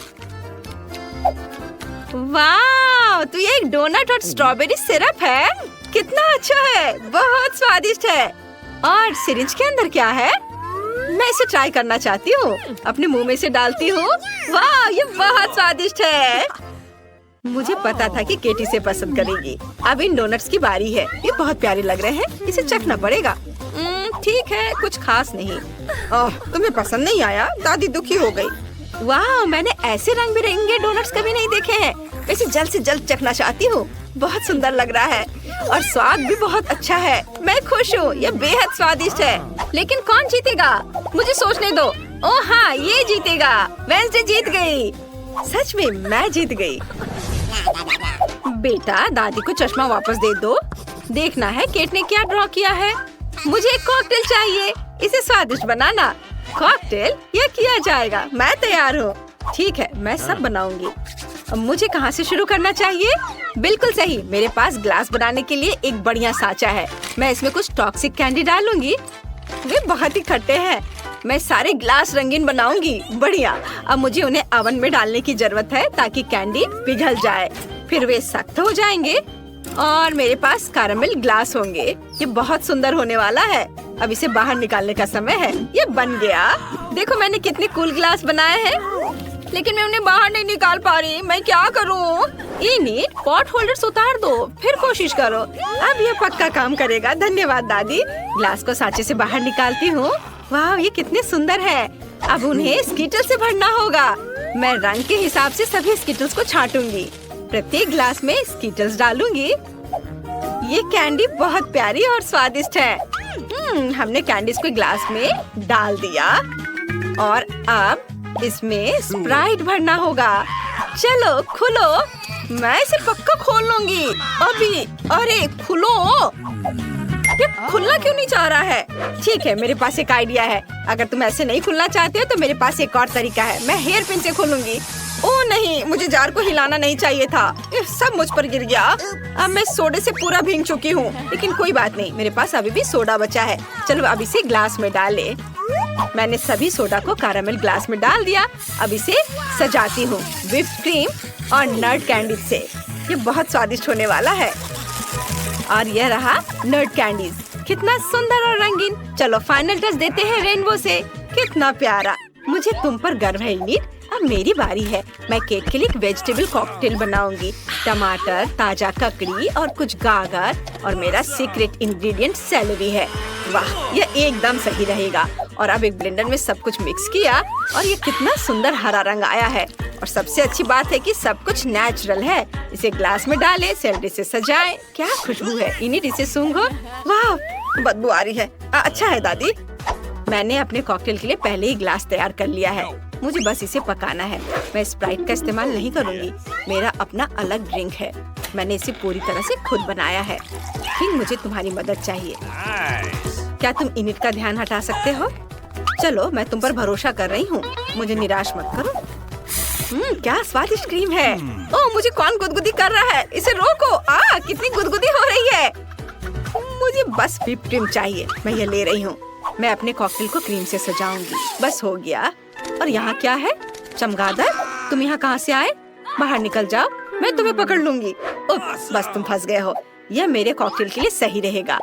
वाह, तो ये एक डोनट और स्ट्रॉबेरी सिरप है। कितना अच्छा है, बहुत स्वादिष्ट है। और सिरिंज के अंदर क्या है? मैं इसे ट्राई करना चाहती हूँ। अपने मुंह में से डालती हूँ। वाह, ये बहुत स्वादिष्ट है। मुझे पता था कि केटी से पसंद करेगी। अब इन डोनट्स की बारी है। ये बहुत प्यारे लग रहे हैं। इसे चखना पड़ेगा। ठीक है, कुछ खास नहीं। तुम्हें पसंद नहीं आया? दादी दुखी हो गई। वाह, मैंने ऐसे रंग बिरंगे डोनट्स कभी नहीं देखे हैं। इसे जल्द से जल्द चखना चाहती हूँ। बहुत सुंदर लग रहा है और स्वाद भी बहुत अच्छा है। मैं खुश हूँ। ये बेहद स्वादिष्ट है। लेकिन कौन जीतेगा? मुझे सोचने दो। ओह हाँ, ये जीतेगा। वेंसडे जीत गई। सच में मैं जीत गई। बेटा, दादी को चश्मा वापस दे दो। देखना है केट ने क्या ड्रॉ किया है। मुझे एक कॉकटेल चाहिए। इसे स्वादिष्ट बनाना। कॉकटेल? यह किया जाएगा। मैं तैयार हूँ। ठीक है, मैं सब बनाऊंगी। अब मुझे कहाँ से शुरू करना चाहिए? बिल्कुल सही। मेरे पास ग्लास बनाने के लिए एक बढ़िया साँचा है। मैं इसमें कुछ टॉक्सिक कैंडी डालूंगी। वे बहुत ही खट्टे हैं। मैं सारे ग्लास रंगीन बनाऊंगी। बढ़िया। अब मुझे उन्हें ओवन में डालने की जरूरत है ताकि कैंडी पिघल जाए। फिर वे सख्त हो जाएंगे और मेरे पास कैरामेल ग्लास होंगे। ये बहुत सुंदर होने वाला है। अब इसे बाहर निकालने का समय है। ये बन गया। देखो मैंने कितने कूल ग्लास बनाए हैं, लेकिन मैं उन्हें बाहर नहीं निकाल पा रही। मैं क्या करूं? इन्हें पॉट होल्डर्स उतार दो, फिर कोशिश करो। अब ये पक्का काम करेगा। धन्यवाद दादी। ग्लास को सांचे से बाहर निकालती हूँ। वाह, ये कितने सुंदर है। अब उन्हें स्कीटल से भरना होगा। मैं रंग के हिसाब से सभी स्कीटल्स को छांटूंगी। प्रत्येक ग्लास में स्कीटल्स डालूंगी। ये कैंडी बहुत प्यारी और स्वादिष्ट है। हमने कैंडीज को ग्लास में डाल दिया और अब इसमें स्प्राइट भरना होगा। चलो खोलो, मैं इसे पक्का खोल लूंगी अभी। अरे खुलो, ये खुलना क्यों नहीं चाह रहा है? ठीक है, मेरे पास एक आइडिया है। अगर तुम ऐसे नहीं खुलना चाहते हो तो मेरे पास एक और तरीका है। मैं हेयर पिन से खोलूंगी। ओह नहीं, मुझे जार को हिलाना नहीं चाहिए था। ये सब मुझ पर गिर गया। अब मैं सोडे से पूरा भीग चुकी हूँ, लेकिन कोई बात नहीं, मेरे पास अभी भी सोडा बचा है। चलो अब इसे ग्लास में डालें। मैंने सभी सोडा को कैरामेल ग्लास में डाल दिया। अब इसे सजाती हूँ व्हिप्ड क्रीम और नट कैंडी से। ये बहुत स्वादिष्ट होने वाला है। और यह रहा नट कैंडीज, कितना सुंदर और रंगीन। चलो फाइनल टच देते हैं रेनबो से। कितना प्यारा, मुझे तुम पर गर्व है नीट। अब मेरी बारी है। मैं केक के लिए एक वेजिटेबल कॉकटेल बनाऊंगी। टमाटर, ताजा ककड़ी और कुछ गाजर, और मेरा सीक्रेट इंग्रेडिएंट सेलेरी है। वाह, ये एकदम सही रहेगा। और अब एक ब्लेंडर में सब कुछ मिक्स किया और ये कितना सुंदर हरा रंग आया है। और सबसे अच्छी बात है कि सब कुछ नेचुरल है। इसे ग्लास में डालें, सेलेरी से सजाएं। क्या खुशबू है, इन्हीं इसे सूंघो। वाह, बदबू आ रही है। अच्छा है दादी, मैंने अपने कॉकटेल के लिए पहले ही ग्लास तैयार कर लिया है। मुझे बस इसे पकाना है। मैं स्प्राइट का इस्तेमाल नहीं करूंगी, मेरा अपना अलग ड्रिंक है। मैंने इसे पूरी तरह से खुद बनाया है। फिर मुझे तुम्हारी मदद चाहिए। क्या तुम इनिट का ध्यान हटा सकते हो? चलो, मैं तुम पर भरोसा कर रही हूँ, मुझे निराश मत करो। क्या स्वादिष्ट क्रीम है। ओह, मुझे कौन गुदगुदी कर रहा है? इसे रोको। कितनी गुदगुदी हो रही है। मुझे बस व्हिप्ड क्रीम चाहिए, मैं ये ले रही हूँ। मैं अपने कॉकटेल को क्रीम से सजाऊंगी। बस हो गया। और यहाँ क्या है? चमगादड़, तुम यहाँ कहाँ से आए? बाहर निकल जाओ, मैं तुम्हें पकड़ लूंगी। बस तुम फंस गए हो। यह मेरे कॉकटेल के लिए सही रहेगा।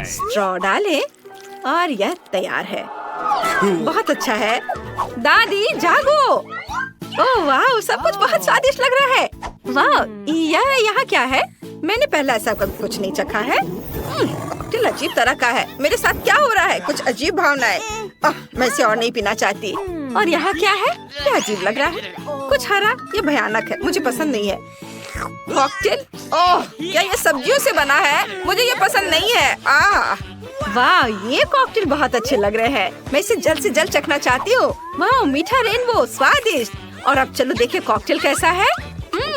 स्ट्रॉ डालें और यह तैयार है। बहुत अच्छा है। दादी जागो। ओह वाह, सब कुछ बहुत स्वादिष्ट लग रहा है। वाह, यह यहाँ क्या है? मैंने पहले ऐसा कभी कुछ नहीं चखा है। कॉकटेल अजीब तरह का है। मेरे साथ क्या हो रहा है? कुछ अजीब भावनाएं। मैं इसे और नहीं पीना चाहती। और यहाँ क्या है? क्या अजीब लग रहा है, कुछ हरा। ये भयानक है, मुझे पसंद नहीं है। कॉकटेल, ओह क्या ये सब्जियों से बना है? मुझे ये पसंद नहीं है। वाह, ये कॉकटेल बहुत अच्छे लग रहे हैं। मैं इसे जल्द से जल्द चखना चाहती हूँ। वाह, मीठा रेनबो, स्वादिष्ट। और अब चलो देखें कॉकटेल कैसा है।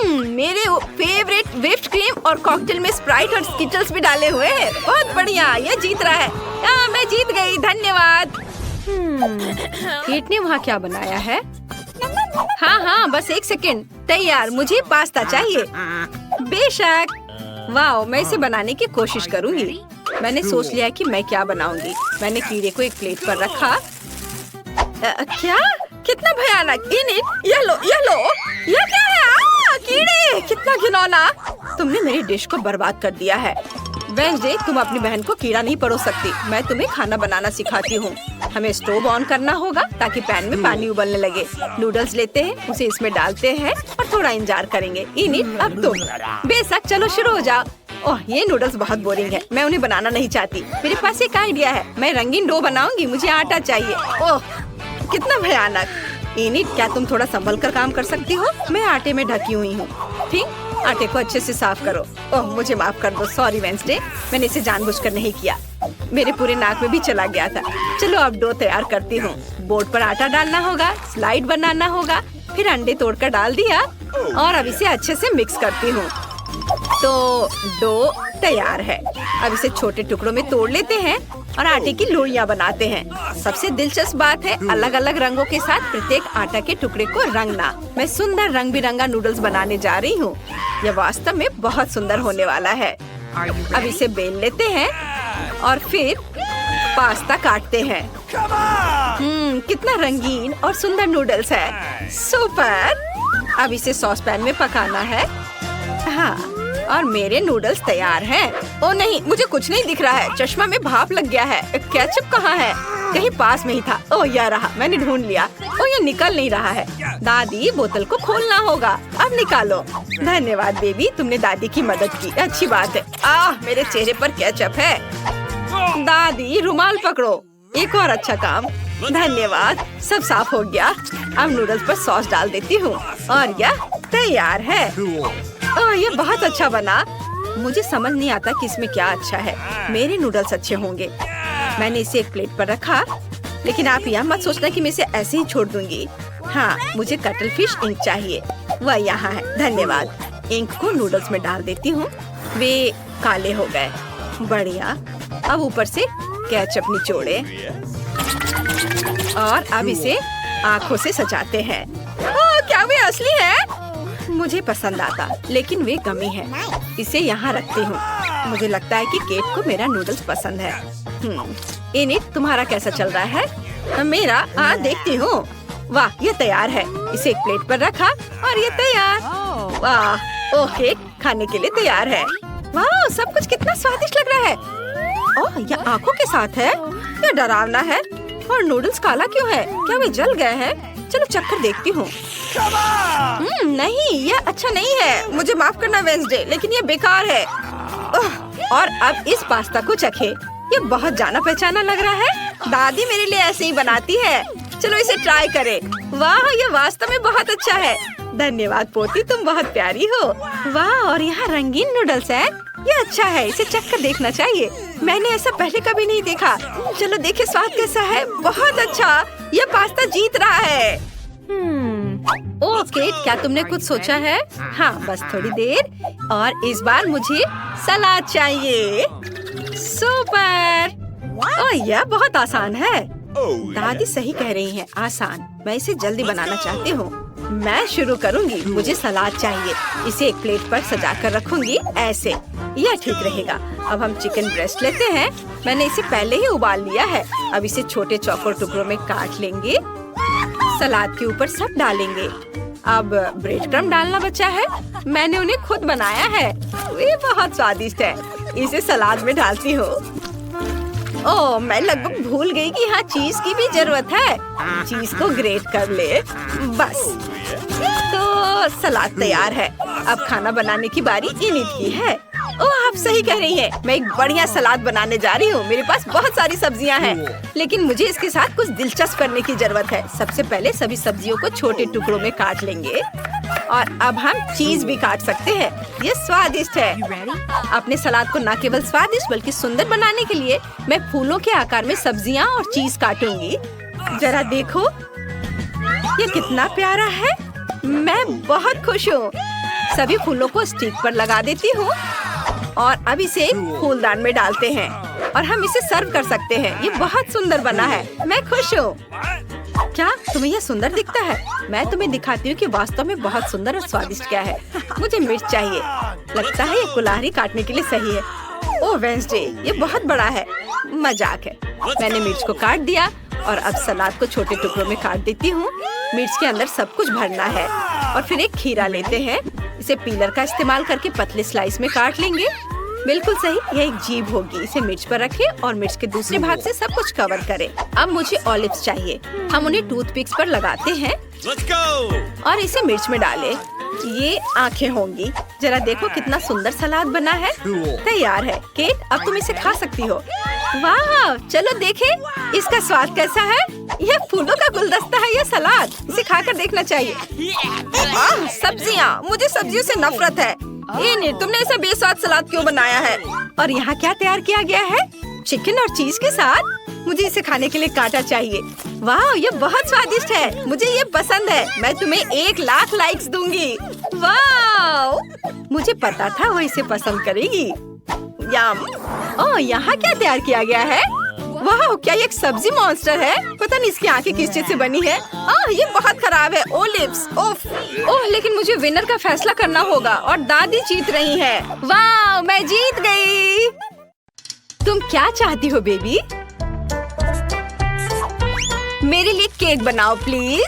मेरे फेवरेट व्हिप्ड क्रीम और कॉकटेल में स्प्राइट और स्किटल्स भी डाले हुए हैं। बहुत बढ़िया, ये जीत रहा है। मैं जीत गई, धन्यवाद। केट ने वहाँ क्या बनाया है? हाँ, बस एक सेकंड। तैयार, मुझे पास्ता चाहिए। बेशक। वाह, मैं इसे बनाने की कोशिश करूँगी। मैंने सोच लिया कि मैं क्या बनाऊंगी। मैंने कीड़े को एक प्लेट पर रखा। क्या? कितना भयानक। ये लो। ये क्या है? कीड़े, कितना घिनौना। तुमने मेरी डिश को बर्बाद कर दिया है। वेंसडे, तुम अपनी बहन को कीड़ा नहीं परोस सकती। मैं तुम्हें खाना बनाना सिखाती हूँ। हमें स्टोव ऑन करना होगा ताकि पैन में पानी उबलने लगे। नूडल्स लेते हैं, उसे इसमें डालते हैं और थोड़ा इंतजार करेंगे। इनिट, अब तुम। बेशक, चलो शुरू हो जाओ। ओह, ये नूडल्स बहुत बोरिंग है। मैं उन्हें बनाना नहीं चाहती। मेरे पास एक आइडिया है। मैं रंगीन डो बनाऊंगी। मुझे आटा चाहिए। ओह, कितना भयानक। इनिट, क्या तुम थोड़ा संभल कर काम कर सकती हो? मैं आटे में ढकी हुई हूँ। ठीक, आटे को अच्छे से साफ करो। ओह, मुझे माफ कर दो। सॉरी वेंसडे, मैंने इसे जानबूझकर नहीं किया। मेरे पूरे नाक में भी चला गया था। चलो अब डो तैयार करती हूँ। बोर्ड पर आटा डालना होगा, स्लाइड बनाना होगा, फिर अंडे तोड़कर डाल दिया और अब इसे अच्छे से मिक्स करती हूँ। तो डो तैयार है। अब इसे छोटे टुकड़ों में तोड़ लेते हैं और आटे की लोइयां बनाते हैं। सबसे दिलचस्प बात है अलग अलग रंगों के साथ प्रत्येक आटा के टुकड़े को रंगना। मैं सुंदर रंग बिरंगा नूडल्स बनाने जा रही हूँ। यह वास्तव में बहुत सुंदर होने वाला है। अब इसे बेल लेते हैं और फिर पास्ता काटते हैं। कितना रंगीन और सुंदर नूडल्स है। सुपर। अब इसे सॉस पैन में पकाना है। हाँ, और मेरे नूडल्स तैयार हैं। ओ नहीं, मुझे कुछ नहीं दिख रहा है। चश्मा में भाप लग गया है। केचप कहाँ है? कहीं पास में ही था। ओ, यह रहा, मैंने ढूंढ लिया। ओ, ये निकल नहीं रहा है। दादी, बोतल को खोलना होगा। अब निकालो। धन्यवाद बेबी, तुमने दादी की मदद की। अच्छी बात है। मेरे चेहरे पर केचप है। दादी, रुमाल पकड़ो। एक और अच्छा काम। धन्यवाद, सब साफ हो गया। अब नूडल्स पर सॉस डाल देती हूँ और यह तैयार है। ओह, ये बहुत अच्छा बना। मुझे समझ नहीं आता कि इसमें क्या अच्छा है। मेरे नूडल्स अच्छे होंगे। मैंने इसे एक प्लेट पर रखा, लेकिन आप यह मत सोचना कि मैं इसे ऐसे ही छोड़ दूंगी। हाँ, मुझे कटल फिश इंक चाहिए। वह यहाँ है, धन्यवाद। इंक को नूडल्स में डाल देती हूँ। वे काले हो गए। बढ़िया। अब ऊपर से केचप निचोड़े और अब इसे आँखों से सजाते हैं। क्या वे असली है? मुझे पसंद आता, लेकिन वे गमी है। इसे यहाँ रखती हूँ। मुझे लगता है कि केट को मेरा नूडल्स पसंद है। इनिट, तुम्हारा कैसा चल रहा है? मेरा देखती हूँ। वाह, ये तैयार है। इसे एक प्लेट पर रखा और ये तैयार। वाह, ओह, केक खाने के लिए तैयार है। वाह, सब कुछ कितना स्वादिष्ट लग रहा है। ओह, यह आँखों के साथ है। यह डरावना है। और नूडल्स काला क्यों है? क्या वे जल गए हैं? चलो चक्कर देखती हूँ। नहीं, यह अच्छा नहीं है। मुझे माफ करना वेंसडे, लेकिन ये बेकार है। और अब इस पास्ता को चखे। ये बहुत जाना पहचाना लग रहा है। दादी मेरे लिए ऐसे ही बनाती है। चलो इसे ट्राई करें। वाह, ये वास्तव में बहुत अच्छा है। धन्यवाद पोती, तुम बहुत प्यारी हो। वाह, और यहाँ रंगीन नूडल्स है। ये अच्छा है, इसे चखकर देखना चाहिए। मैंने ऐसा पहले कभी नहीं देखा। चलो देखे स्वाद कैसा है। बहुत अच्छा, ये पास्ता जीत रहा है। ओह केट, क्या तुमने कुछ सोचा है? हाँ, बस थोड़ी देर। और इस बार मुझे सलाद चाहिए। सुपर। ओह, यह बहुत आसान है। दादी सही कह रही है, आसान। मैं इसे जल्दी बनाना चाहती हूँ। मैं शुरू करूँगी। मुझे सलाद चाहिए। इसे एक प्लेट पर सजा कर रखूंगी, ऐसे। यह ठीक रहेगा। अब हम चिकन ब्रेस्ट लेते हैं। मैंने इसे पहले ही उबाल लिया है। अब इसे छोटे चौकोर टुकड़ों में काट लेंगे। सलाद के ऊपर सब डालेंगे। अब ब्रेड क्रम्ब डालना बचा है। मैंने उन्हें खुद बनाया है। ये बहुत स्वादिष्ट है। इसे सलाद में डालती हूँ। ओह, मैं लगभग भूल गई कि यहाँ चीज की भी जरूरत है। चीज को ग्रेट कर ले। बस, तो सलाद तैयार है। अब खाना बनाने की बारी इनिट की है। ओह, आप सही कह रही हैं। मैं एक बढ़िया सलाद बनाने जा रही हूँ। मेरे पास बहुत सारी सब्जियाँ हैं, लेकिन मुझे इसके साथ कुछ दिलचस्प करने की जरूरत है। सबसे पहले सभी सब्जियों को छोटे टुकड़ों में काट लेंगे। और अब हम चीज भी काट सकते हैं। ये स्वादिष्ट है। अपने सलाद को न केवल स्वादिष्ट बल्कि सुंदर बनाने के लिए मैं फूलों के आकार में सब्जियाँ और चीज काटूंगी। जरा देखो, ये कितना प्यारा है। मैं बहुत खुश हूँ। सभी फूलों को स्टिक पर लगा देती हूँ और अब इसे फूलदान में डालते हैं और हम इसे सर्व कर सकते हैं। ये बहुत सुंदर बना है। मैं खुश हूँ। क्या तुम्हें यह सुंदर दिखता है? मैं तुम्हें दिखाती हूँ कि वास्तव में बहुत सुंदर और स्वादिष्ट क्या है। मुझे मिर्च चाहिए। लगता है ये कुल्हाड़ी काटने के लिए सही है। ओह वेंसडे, ये बहुत बड़ा है। मजाक है। मैंने मिर्च को काट दिया और अब सलाद को छोटे टुकड़ों में काट देती हूँ। मिर्च के अंदर सब कुछ भरना है। और फिर एक खीरा लेते हैं। इसे पीलर का इस्तेमाल करके पतले स्लाइस में काट लेंगे। बिल्कुल सही, यह एक जीभ होगी। इसे मिर्च पर रखें और मिर्च के दूसरे भाग से सब कुछ कवर करें। अब मुझे ऑलिव्स चाहिए। हम उन्हें टूथपिक्स पर लगाते हैं और इसे मिर्च में डालें। ये आंखें होंगी। जरा देखो कितना सुंदर सलाद बना है। तैयार है। केट, अब तुम इसे खा सकती हो। वाह, चलो देखें इसका स्वाद कैसा है। यह फूलों का गुलदस्ता है। यह सलाद, इसे खाकर देखना चाहिए। सब्जियाँ, मुझे सब्जियों से नफरत है। ये तुमने ऐसा बेस्वाद सलाद क्यों बनाया है? और यहाँ क्या तैयार किया गया है? चिकन और चीज के साथ। मुझे इसे खाने के लिए कांटा चाहिए। वाह, ये बहुत स्वादिष्ट है। मुझे ये पसंद है। मैं तुम्हें 1,00,000 लाइक्स दूंगी। वाह, मुझे पता था वो इसे पसंद करेगी। यम। ओह, यहाँ क्या तैयार किया गया है? वाह, क्या ये एक सब्जी मॉन्स्टर है? पता नहीं इसकी आंखें किस चीज से बनी है। ये बहुत खराब है। ओलिव्स, ओह, लेकिन मुझे विनर का फैसला करना होगा और दादी जीत रही है। वाह, मैं जीत गई। तुम क्या चाहती हो बेबी? मेरे लिए केक बनाओ प्लीज।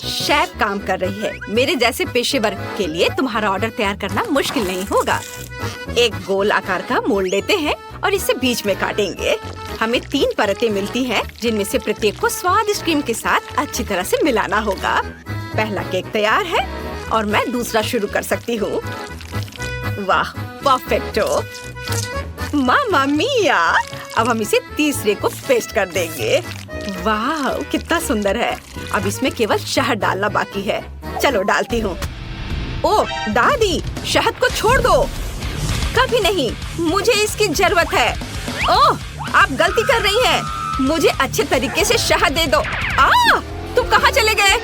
शेफ काम कर रही है। मेरे जैसे पेशेवर के लिए तुम्हारा ऑर्डर तैयार करना मुश्किल नहीं होगा। एक गोल आकार का मोल्ड लेते हैं और इसे बीच में काटेंगे। हमें 3 परतें मिलती हैं, जिनमें से प्रत्येक को स्वादिष्ट क्रीम के साथ अच्छी तरह से मिलाना होगा। पहला केक तैयार है और मैं दूसरा शुरू कर सकती हूँ। वाह, परफेक्टो। मामा मिया। अब हम इसे तीसरे को पेस्ट कर देंगे। वाह, कितना सुंदर है। अब इसमें केवल शहद डालना बाकी है। चलो डालती हूँ। ओह दादी, शहद को छोड़ दो। कभी नहीं, मुझे इसकी जरूरत है। ओह, आप गलती कर रही हैं। मुझे अच्छे तरीके से शहद दे दो। तुम कहाँ चले गए?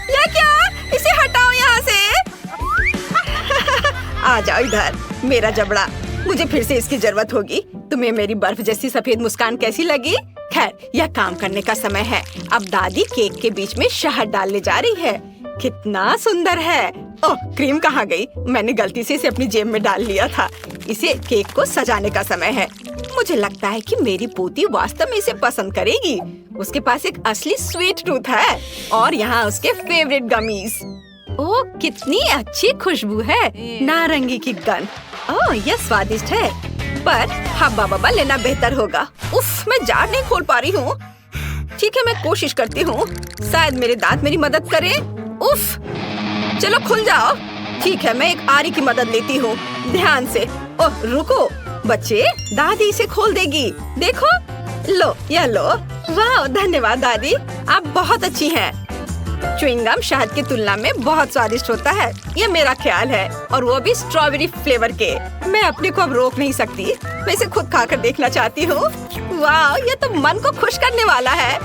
ये क्या? इसे हटाओ यहाँ से। आ जाओ इधर मेरा जबड़ा, मुझे फिर से इसकी जरूरत होगी। तुम्हें मेरी बर्फ जैसी सफेद मुस्कान कैसी लगी? खैर, यह काम करने का समय है। अब दादी केक के बीच में शहद डालने जा रही है। कितना सुंदर है। ओह, क्रीम कहाँ गई? मैंने गलती से इसे अपनी जेब में डाल लिया था। इसे केक को सजाने का समय है। मुझे लगता है कि मेरी पोती वास्तव में इसे पसंद करेगी। उसके पास एक असली स्वीट टूथ है और यहाँ उसके फेवरेट गमीज। ओह, कितनी अच्छी खुशबू है, नारंगी की गंध। ओह, यह स्वादिष्ट है, पर हब्बा बब्बा लेना बेहतर होगा। उफ, मैं जार नहीं खोल पा रही हूँ। ठीक है, मैं कोशिश करती हूँ। शायद मेरे दांत मेरी मदद करें। उफ, चलो खुल जाओ। ठीक है, मैं एक आरी की मदद लेती हूँ। ध्यान से। ओह, रुको बच्चे, दादी इसे खोल देगी। देखो, लो, यह लो। वाह, धन्यवाद दादी, आप बहुत अच्छी हैं। च्युइंगम शहद की तुलना में बहुत स्वादिष्ट होता है, ये मेरा ख्याल है, और वो भी स्ट्रॉबेरी फ्लेवर के। मैं अपने को अब रोक नहीं सकती, मैं इसे खुद खाकर देखना चाहती हूँ। वाह, ये तो मन को खुश करने वाला है।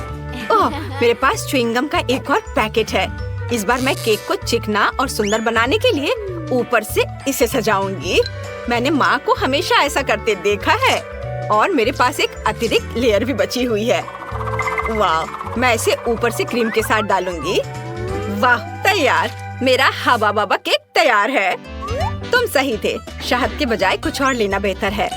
ओह, मेरे पास च्युइंगम का एक और पैकेट है। इस बार मैं केक को चिकना और सुंदर बनाने के लिए ऊपर से इसे सजाऊंगी। मैंने माँ को हमेशा ऐसा करते देखा है, और मेरे पास एक अतिरिक्त लेयर भी बची हुई है। वाह, मैं इसे ऊपर से क्रीम के साथ डालूंगी। वाह, तैयार, मेरा हवा बाबा केक तैयार है। तुम सही थे, शहद के बजाय कुछ और लेना बेहतर है।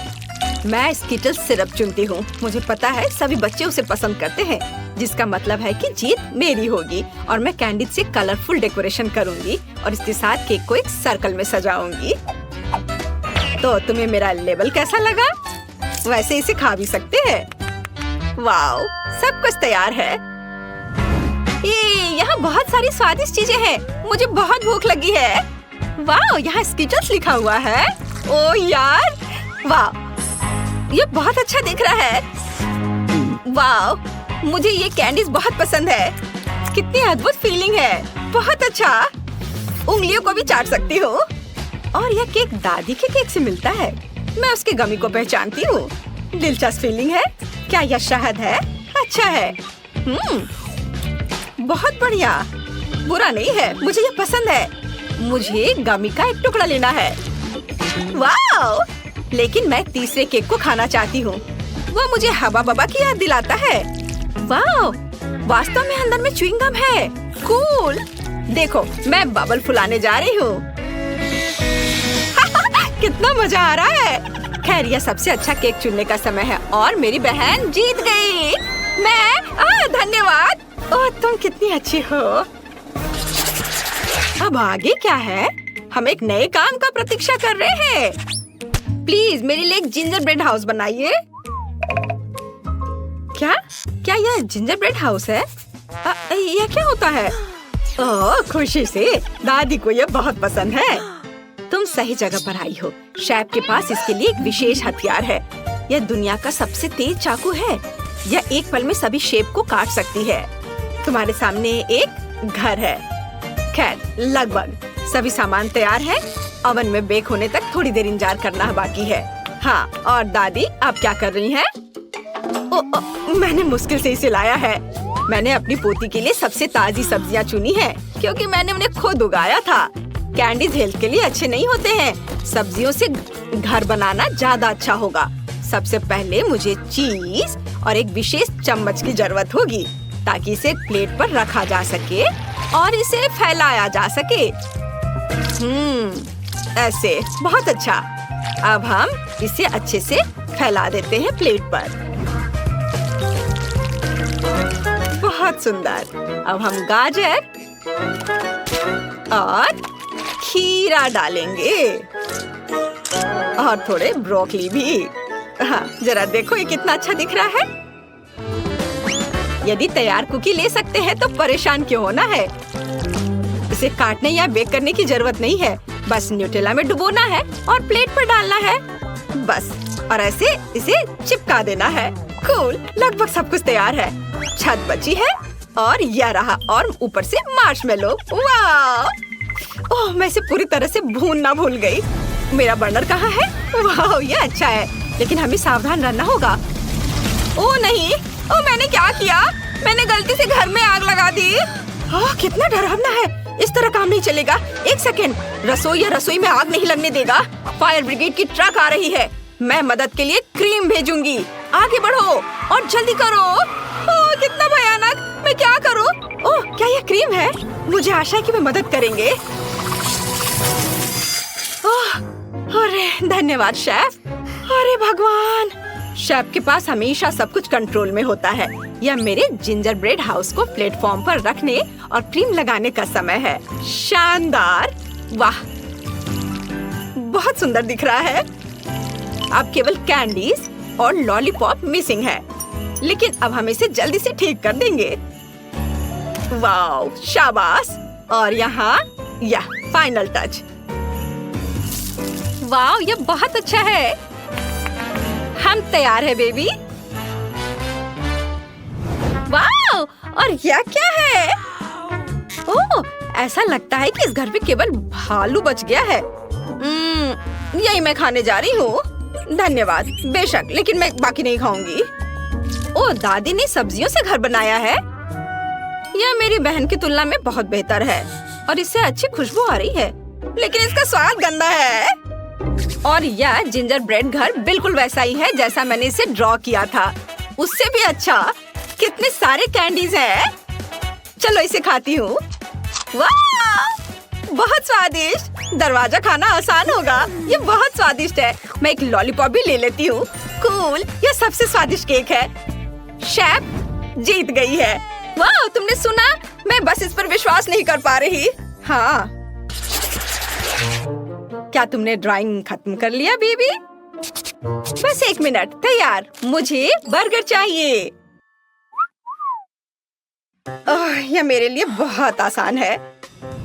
मैं स्किटल सिरप चुनती हूँ। मुझे पता है सभी बच्चे उसे पसंद करते हैं, जिसका मतलब है कि जीत मेरी होगी। और मैं कैंडी से कलरफुल डेकोरेशन करूँगी और इसके साथ केक को एक सर्कल में सजाऊंगी। तो तुम्हें मेरा लेबल कैसा लगा? वैसे इसे खा भी सकते हैं। वाओ, सब कुछ तैयार है। यहाँ बहुत सारी स्वादिष्ट चीजें हैं। मुझे बहुत भूख लगी है। वाओ, यहाँ स्किटल्स लिखा हुआ है। ओ यार, वाओ, ये बहुत अच्छा दिख रहा है। वाओ, मुझे ये कैंडीज बहुत पसंद है। कितनी अद्भुत फीलिंग है, बहुत अच्छा। उंगलियों को भी चाट सकती हूँ। और यह केक दादी के केक से मिलता है। मैं उसके गमी को पहचानती हूँ। दिलचस्प फीलिंग है। क्या यह शहद है? अच्छा है। बहुत बढ़िया, बुरा नहीं है, मुझे यह पसंद है। मुझे गमी का एक टुकड़ा लेना है। वाओ, लेकिन मैं तीसरे केक को खाना चाहती हूँ। वो मुझे हवा बबा की याद दिलाता है। वाओ, वास्तव में अंदर में च्युइंगम है। कूल। देखो, मैं बबल फुलाने जा रही हूँ। कितना मजा आ रहा है। खैर, यह सबसे अच्छा केक चुनने का समय है और मेरी बहन जीत गई। धन्यवाद। ओह, तुम कितनी अच्छी हो। अब आगे क्या है? हम एक नए काम का प्रतीक्षा कर रहे हैं। प्लीज मेरे लिए एक जिंजर ब्रेड हाउस बनाइए। क्या यह जिंजर ब्रेड हाउस है? यह क्या होता है? ओह, खुशी से, दादी को यह बहुत पसंद है। तुम सही जगह पर आई हो। शेफ के पास इसके लिए एक विशेष हथियार है। यह दुनिया का सबसे तेज चाकू है। यह एक पल में सभी शेप को काट सकती है। तुम्हारे सामने एक घर है। खैर, लगभग सभी सामान तैयार है। ओवन में बेक होने तक थोड़ी देर इंतजार करना बाकी है। हाँ, और दादी आप क्या कर रही हैं? मैंने मुश्किल से इसे लाया है। मैंने अपनी पोती के लिए सबसे ताजी सब्जियां चुनी है, क्योंकि मैंने उन्हें खुद उगाया था। कैंडीज हेल्थ के लिए अच्छे नहीं होते हैं। सब्जियों से घर बनाना ज्यादा अच्छा होगा। सबसे पहले मुझे चीज और एक विशेष चम्मच की जरूरत होगी, ताकि इसे प्लेट पर रखा जा सके और इसे फैलाया जा सके। ऐसे, बहुत अच्छा। अब हम इसे अच्छे से फैला देते हैं प्लेट पर। बहुत सुंदर। अब हम गाजर और खीरा डालेंगे और थोड़े ब्रोकली भी। हाँ, जरा देखो ये कितना अच्छा दिख रहा है। यदि तैयार कुकी ले सकते हैं तो परेशान क्यों होना है। इसे काटने या बेक करने की जरूरत नहीं है। बस न्यूटेला में डुबोना है और प्लेट पर डालना है। बस, और ऐसे इसे चिपका देना है। कूल, लगभग सब कुछ तैयार है। छत बची है और यह रहा, और ऊपर से मार्शमेलो। वाह! ओह, मैं इसे पूरी तरह से भूनना भूल गई। मेरा बर्नर कहाँ है? वाह, ये अच्छा है। लेकिन हमें सावधान रहना होगा। ओ नहीं, ओ मैंने क्या किया? मैंने गलती से घर में आग लगा दी। ओह, कितना डरावना है। इस तरह काम नहीं चलेगा। एक सेकेंड, रसोई में आग नहीं लगने देगा। फायर ब्रिगेड की ट्रक आ रही है। मैं मदद के लिए क्रीम भेजूंगी। आगे बढ़ो और जल्दी करो। ओह, कितना भयानक। मैं क्या करूं? ओह, क्या ये क्रीम है? मुझे आशा है कि वे मदद करेंगे। ओह, अरे धन्यवाद शेफ। अरे भगवान, शेफ के पास हमेशा सब कुछ कंट्रोल में होता है। यह मेरे जिंजर ब्रेड हाउस को प्लेटफॉर्म पर रखने और क्रीम लगाने का समय है। शानदार, वाह, बहुत सुंदर दिख रहा है। अब केवल कैंडीज और लॉलीपॉप मिसिंग है, लेकिन अब हम इसे जल्दी से ठीक कर देंगे। वाओ, शाबाश। और यहाँ यह फाइनल टच। वाओ, यह बहुत अच्छा है। हम तैयार है बेबी। वाओ, और यह क्या है? ओह, ऐसा लगता है कि इस घर में केवल भालू बच गया है। यही मैं खाने जा रही हूँ। धन्यवाद। बेशक, लेकिन मैं बाकी नहीं खाऊंगी। ओह, दादी ने सब्जियों से घर बनाया है। यह मेरी बहन की तुलना में बहुत बेहतर है और इससे अच्छी खुशबू आ रही है, लेकिन इसका स्वाद गंदा है। और यह जिंजर ब्रेड घर बिल्कुल वैसा ही है जैसा मैंने इसे ड्रॉ किया था, उससे भी अच्छा। कितने सारे कैंडीज हैं। चलो इसे खाती हूँ। वाह, बहुत स्वादिष्ट। दरवाजा खाना आसान होगा। ये बहुत स्वादिष्ट है। मैं एक लॉलीपॉप भी ले लेती हूँ। कूल, यह सबसे स्वादिष्ट केक है। शेफ जीत गई है। वाह, तुमने सुना? मैं बस इस पर विश्वास नहीं कर पा रही। हाँ, क्या तुमने ड्राइंग खत्म कर लिया बेबी? बस 1 मिनट। तैयार। मुझे बर्गर चाहिए। ओह, यह मेरे लिए बहुत आसान है।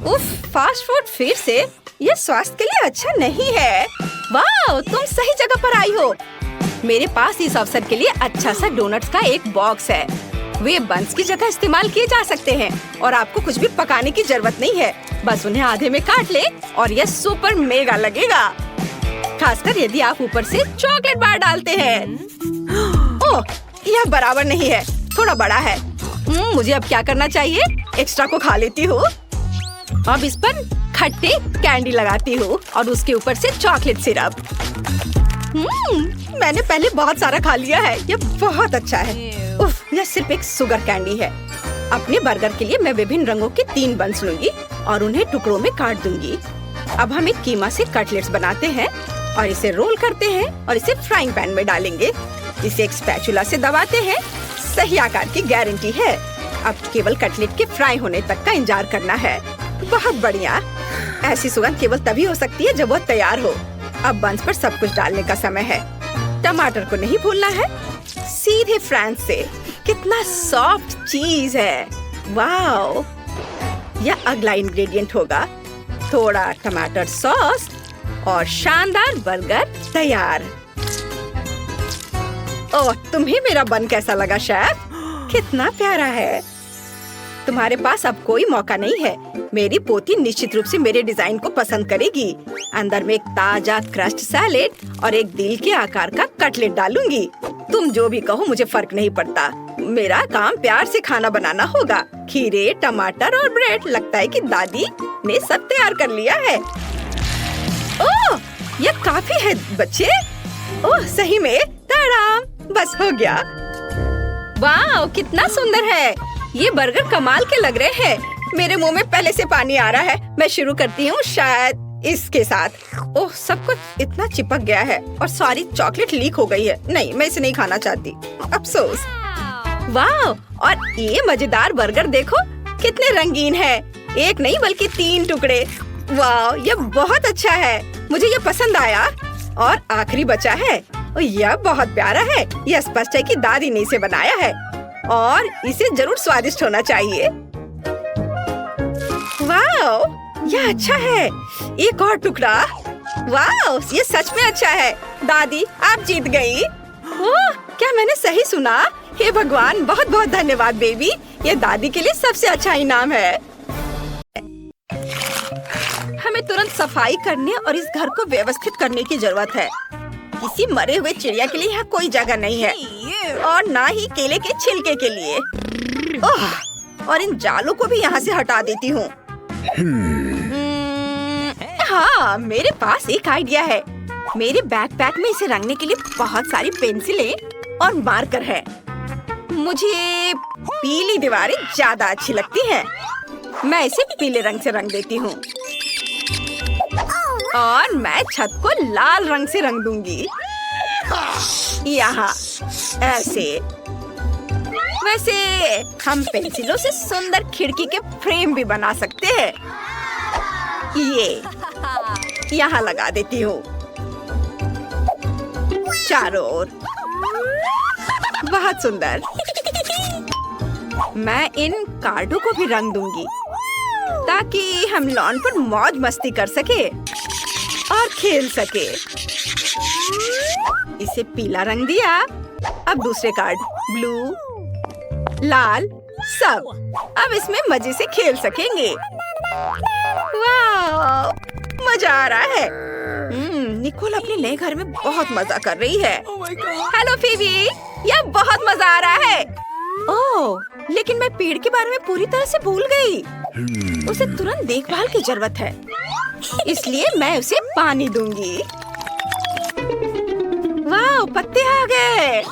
उफ, फास्ट फूड फिर से? यह स्वास्थ्य के लिए अच्छा नहीं है। वाह, तुम सही जगह पर आई हो। मेरे पास इस अवसर के लिए अच्छा सा डोनट्स का एक बॉक्स है। वे बंस की जगह इस्तेमाल किए जा सकते हैं और आपको कुछ भी पकाने की जरूरत नहीं है। बस उन्हें आधे में काट ले और यह सुपर मेगा लगेगा, खासकर यदि आप ऊपर से चॉकलेट बार डालते हैं। ओह, यह बराबर नहीं है, थोड़ा बड़ा है। मुझे अब क्या करना चाहिए? एक्स्ट्रा को खा लेती हूँ। अब इस पर खट्टे कैंडी लगाती हूँ और उसके ऊपर से चॉकलेट सिरप। मैंने पहले बहुत सारा खा लिया है। यह बहुत अच्छा है। उफ, यह सिर्फ एक शुगर कैंडी है। अपने बर्गर के लिए मैं विभिन्न रंगों के 3 बंस लूंगी और उन्हें टुकड़ों में काट दूंगी। अब हम एक कीमा से कटलेट्स बनाते हैं और इसे रोल करते हैं और इसे फ्राइंग पैन में डालेंगे। इसे एक स्पैचुला से दबाते हैं। सही आकार की गारंटी है। अब केवल कटलेट के फ्राई होने तक का इंतजार करना है। बहुत बढ़िया। ऐसी सुगंध केवल तभी हो सकती है जब वो तैयार हो। अब बंस पर सब कुछ डालने का समय है। टमाटर को नहीं भूलना है। सीधे फ्रांस से। कितना सॉफ्ट चीज है। वाओ, यह अगला इंग्रेडिएंट होगा। थोड़ा टमाटर सॉस और शानदार बर्गर तैयार। ओह, तुम्हें मेरा बन कैसा लगा शेफ? कितना प्यारा है। तुम्हारे पास अब कोई मौका नहीं है। मेरी पोती निश्चित रूप से मेरे डिजाइन को पसंद करेगी। अंदर में एक ताजा क्रस्ट सैलेड और एक दिल के आकार का कटलेट डालूंगी। तुम जो भी कहो, मुझे फर्क नहीं पड़ता। मेरा काम प्यार से खाना बनाना होगा। खीरे, टमाटर और ब्रेड। लगता है कि दादी ने सब तैयार कर लिया है। ओह, यह काफी है बच्चे। ओह, सही में ताराम, बस हो गया। वाह, कितना सुंदर है। ये बर्गर कमाल के लग रहे हैं। मेरे मुंह में पहले से पानी आ रहा है। मैं शुरू करती हूँ शायद इसके साथ। ओह, सब कुछ इतना चिपक गया है और सारी चॉकलेट लीक हो गई है। नहीं, मैं इसे नहीं खाना चाहती। अफसोस। वाह, और ये मजेदार बर्गर देखो, कितने रंगीन है। एक नहीं बल्कि 3 टुकड़े। वाह, यह बहुत अच्छा है। मुझे यह पसंद आया। और आखिरी बचा है। यह बहुत प्यारा है। यह स्पष्ट है कि दादी ने इसे बनाया है और इसे जरूर स्वादिष्ट होना चाहिए। वाह, यह अच्छा है। एक और टुकड़ा। वाह, ये सच में अच्छा है। दादी, आप जीत गई। ओह, क्या मैंने सही सुना? हे भगवान, बहुत बहुत धन्यवाद बेबी। ये दादी के लिए सबसे अच्छा इनाम है। हमें तुरंत सफाई करने और इस घर को व्यवस्थित करने की जरूरत है। किसी मरे हुए चिड़िया के लिए यहाँ कोई जगह नहीं है और ना ही केले के छिलके के लिए। ओह, और इन जालों को भी यहाँ से हटा देती हूँ। हाँ, मेरे पास एक आइडिया है। मेरे बैकपैक में इसे रंगने के लिए बहुत सारी पेंसिलें और मार्कर है। मुझे पीली दीवारें ज्यादा अच्छी लगती हैं। मैं इसे पीले रंग से रंग देती हूँ और मैं छत को लाल रंग से रंग दूंगी। यहाँ ऐसे। वैसे हम पेंसिलों से सुंदर खिड़की के फ्रेम भी बना सकते हैं। ये यहाँ लगा देती हूँ चारों ओर। बहुत सुंदर। मैं इन कार्डों को भी रंग दूंगी ताकि हम लॉन पर मौज मस्ती कर सके और खेल सके। इसे पीला रंग दिया। अब दूसरे कार्ड ब्लू, लाल, सब। अब इसमें मजे से खेल सकेंगे। वाह, मजा आ रहा है। निकोल अपने नए घर में बहुत मजा कर रही है। हेलो फीबी, यह बहुत मजा आ रहा है। ओह, लेकिन मैं पेड़ के बारे में पूरी तरह से भूल गई। उसे तुरंत देखभाल की जरूरत है, इसलिए मैं उसे पानी दूंगी। वाह, पत्ते आ गए।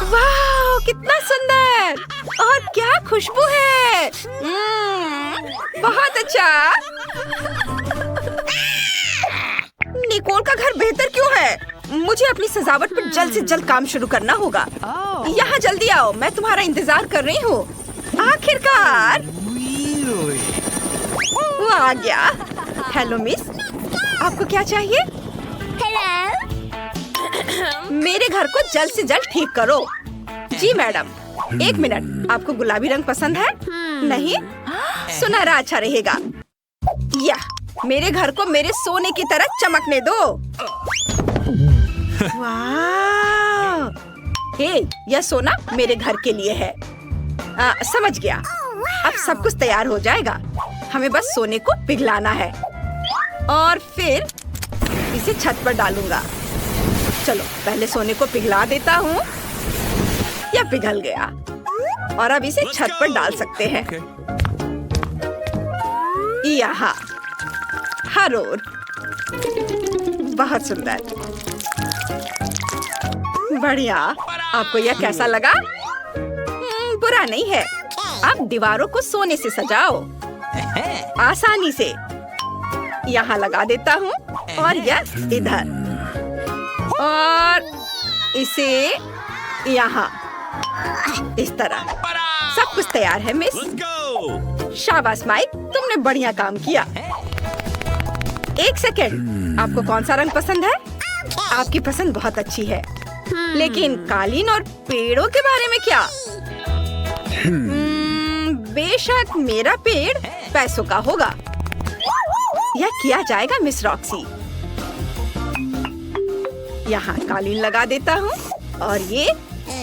वाह, कितना सुंदर और क्या खुशबू है। बहुत अच्छा। निकोल का घर बेहतर क्यों है? मुझे अपनी सजावट पर जल्द से जल्द काम शुरू करना होगा। यहाँ जल्दी आओ, मैं तुम्हारा इंतजार कर रही हूँ। आखिरकार वो आ गया। हेलो मिस, आपको क्या चाहिए? मेरे घर को जल्द से जल्द ठीक करो। जी मैडम। एक मिनट, आपको गुलाबी रंग पसंद है? नहीं, सुनहरा अच्छा रहेगा। या मेरे घर को मेरे सोने की तरह चमकने दो। वाह! हे, यह सोना मेरे घर के लिए है। समझ गया। अब सब कुछ तैयार हो जाएगा। हमें बस सोने को पिघलाना है और फिर इसे छत पर डालूंगा। चलो पहले सोने को पिघला देता हूँ। यह पिघल गया और अब इसे छत पर डाल सकते हैं। यहाँ हर ओर। बहुत सुंदर, बढ़िया। आपको यह कैसा लगा? बुरा नहीं है। अब दीवारों को सोने से सजाओ आसानी से। यहाँ लगा देता हूँ और यह इधर और इसे यहाँ इस तरह। सब कुछ तैयार है मिस। शाबाश माइक, तुमने बढ़िया काम किया। एक सेकेंड, आपको कौन सा रंग पसंद है? आपकी पसंद बहुत अच्छी है, लेकिन कालीन और पेड़ों के बारे में क्या? बेशक मेरा पेड़ पैसों का होगा। यह किया जाएगा मिस रॉक्सी। यहाँ कालीन लगा देता हूँ और ये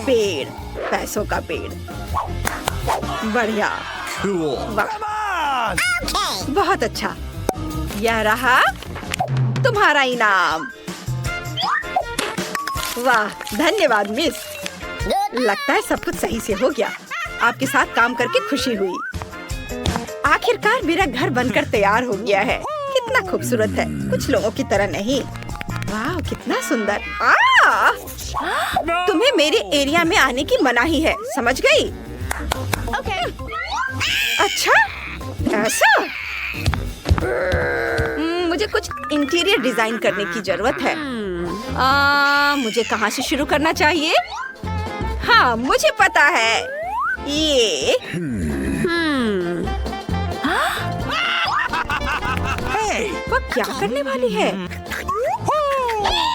पेड़, पैसों का पेड़। बढ़िया। वाह, बहुत अच्छा। यह रहा तुम्हारा इनाम। वाह, धन्यवाद मिस। लगता है सब कुछ सही से हो गया। आपके साथ काम करके खुशी हुई। आखिरकार मेरा घर बनकर तैयार हो गया है। कितना खूबसूरत है, कुछ लोगों की तरह नहीं। वाह, कितना सुंदर। तुम्हें मेरे एरिया में आने की मनाही है, समझ गई? अच्छा, ऐसा? मुझे कुछ इंटीरियर डिजाइन करने की जरूरत है। मुझे कहाँ से शुरू करना चाहिए? हाँ, मुझे पता है। ये वो क्या करने वाली है?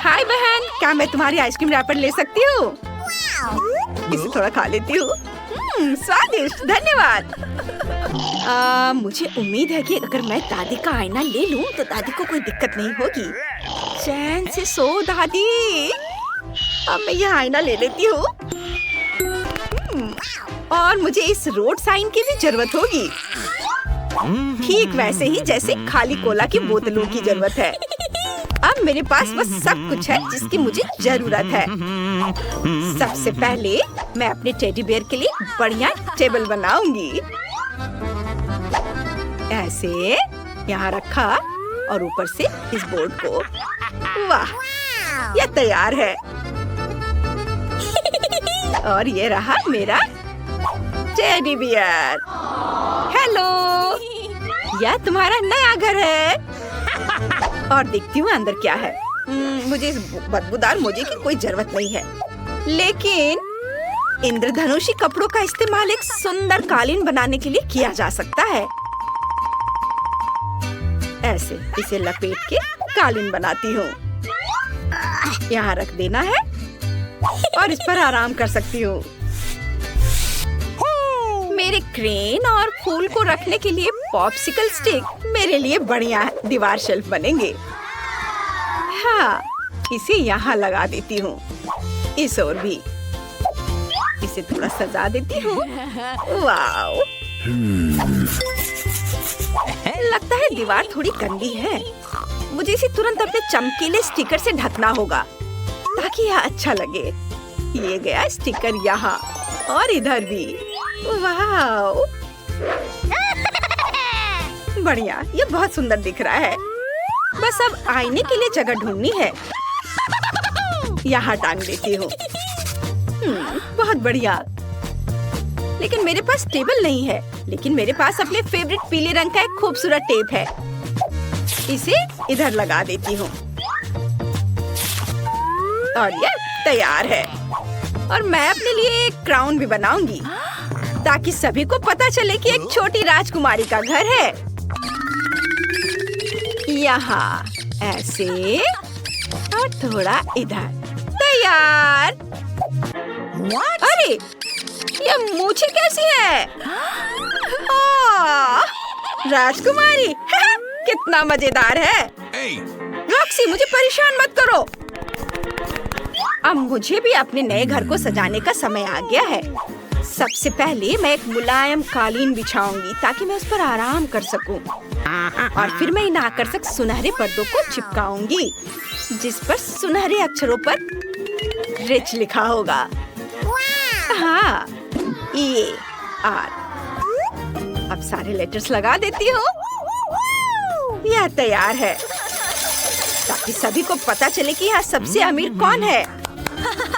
हाय बहन, क्या मैं तुम्हारी आइसक्रीम रैपर ले सकती हूँ? इसे थोड़ा खा लेती हूँ। स्वादिष्ट, धन्यवाद। मुझे उम्मीद है कि अगर मैं दादी का आईना ले लूं तो दादी को कोई दिक्कत नहीं होगी। चैन से सो दादी। अब मैं यह आईना ले लेती हूँ। और मुझे इस रोड साइन की भी जरूरत होगी, ठीक वैसे ही जैसे खाली कोला की बोतलों की जरूरत है। अब मेरे पास वो सब कुछ है जिसकी मुझे जरूरत है। सबसे पहले मैं अपने टेडी बेयर के लिए बढ़िया टेबल बनाऊंगी। ऐसे यहाँ रखा और ऊपर से इस बोर्ड को। वाह, ये तैयार है। और ये रहा मेरा टेडी बियर। हेलो, यह तुम्हारा नया घर है। और देखती हूँ अंदर क्या है। मुझे इस बदबूदार मोजे की कोई जरूरत नहीं है, लेकिन इंद्रधनुषी कपड़ों का इस्तेमाल एक सुंदर कालीन बनाने के लिए किया जा सकता है। ऐसे इसे लपेट के कालीन बनाती हूँ। यहाँ रख देना है और इस पर आराम कर सकती हूँ। मेरे क्रेन और फूल को रखने के लिए पॉप्सिकल स्टिक मेरे लिए बढ़िया दीवार शेल्फ बनेंगे। हाँ, इसे यहाँ लगा देती हूँ। इस ओर भी इसे थोड़ा सजा देती हूँ। वाव, लगता है दीवार थोड़ी गंदी है। मुझे इसे तुरंत अपने चमकीले स्टिकर से ढकना होगा ताकि यह अच्छा लगे। ये गया स्टिकर यहाँ और इधर भी। वाव, बढ़िया, ये बहुत सुंदर दिख रहा है। बस अब आईने के लिए जगह ढूंढनी है। यहाँ टांग देती हूँ। बहुत बढ़िया। लेकिन मेरे पास टेबल नहीं है, लेकिन मेरे पास अपने फेवरेट पीले रंग का एक खूबसूरत टेप है। इसे इधर लगा देती हूँ और ये तैयार है। और मैं अपने लिए एक क्राउन भी बनाऊंगी ताकि सभी को पता चले कि एक छोटी राजकुमारी का घर है। यहाँ ऐसे और थोड़ा इधर। तैयार। अरे, ये मूछें कैसी है? राजकुमारी। कितना मजेदार है। रॉक्सी, मुझे परेशान मत करो। अब मुझे भी अपने नए घर को सजाने का समय आ गया है। सबसे पहले मैं एक मुलायम कालीन बिछाऊंगी ताकि मैं उस पर आराम कर सकूं। और फिर मैं इन आकर्षक सुनहरे पर्दों को चिपकाऊंगी जिस पर सुनहरे अक्षरों पर रिच लिखा होगा। हाँ, ये आर। अब सारे लेटर्स लगा देती हूँ। यह तैयार है ताकि सभी को पता चले कि यहाँ सबसे अमीर कौन है।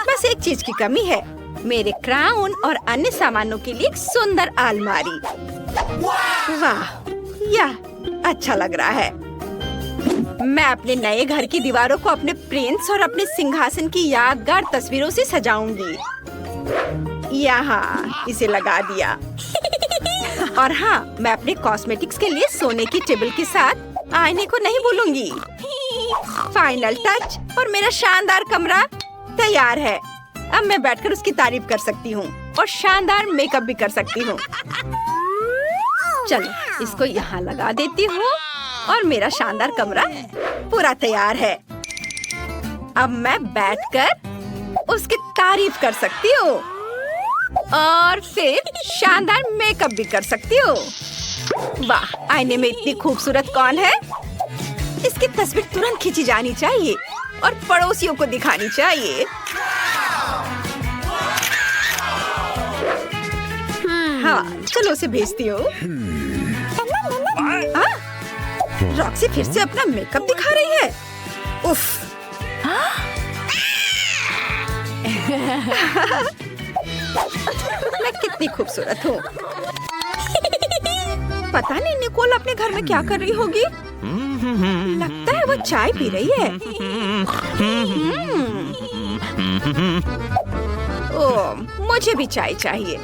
बस एक चीज की कमी है, मेरे क्राउन और अन्य सामानों के लिए एक सुंदर अलमारी। वाह, यह अच्छा लग रहा है। मैं अपने नए घर की दीवारों को अपने प्रिंस और अपने सिंहासन की यादगार तस्वीरों से सजाऊंगी। यहाँ इसे लगा दिया। और हाँ, मैं अपने कॉस्मेटिक्स के लिए सोने की टेबल के साथ आईने को नहीं भूलूंगी। फाइनल टच और मेरा शानदार कमरा तैयार है। अब मैं बैठकर उसकी तारीफ कर सकती हूँ और शानदार मेकअप भी कर सकती हूँ। चलो, इसको यहाँ लगा देती हूँ और मेरा शानदार कमरा पूरा तैयार है। अब मैं बैठकर उसकी तारीफ कर सकती हूँ और फिर शानदार मेकअप भी कर सकती हूँ। वाह, आईने में इतनी खूबसूरत कौन है? इसकी तस्वीर तुरंत खींची जानी चाहिए और पड़ोसियों को दिखानी चाहिए। हाँ, चलो उसे भेजती हूँ। रॉक्सी फिर से अपना मेकअप दिखा रही है। उफ। मैं कितनी खूबसूरत हूँ। पता नहीं निकोल अपने घर में क्या कर रही होगी। लगता है वो चाय पी रही है। ओह, मुझे भी चाय चाहिए।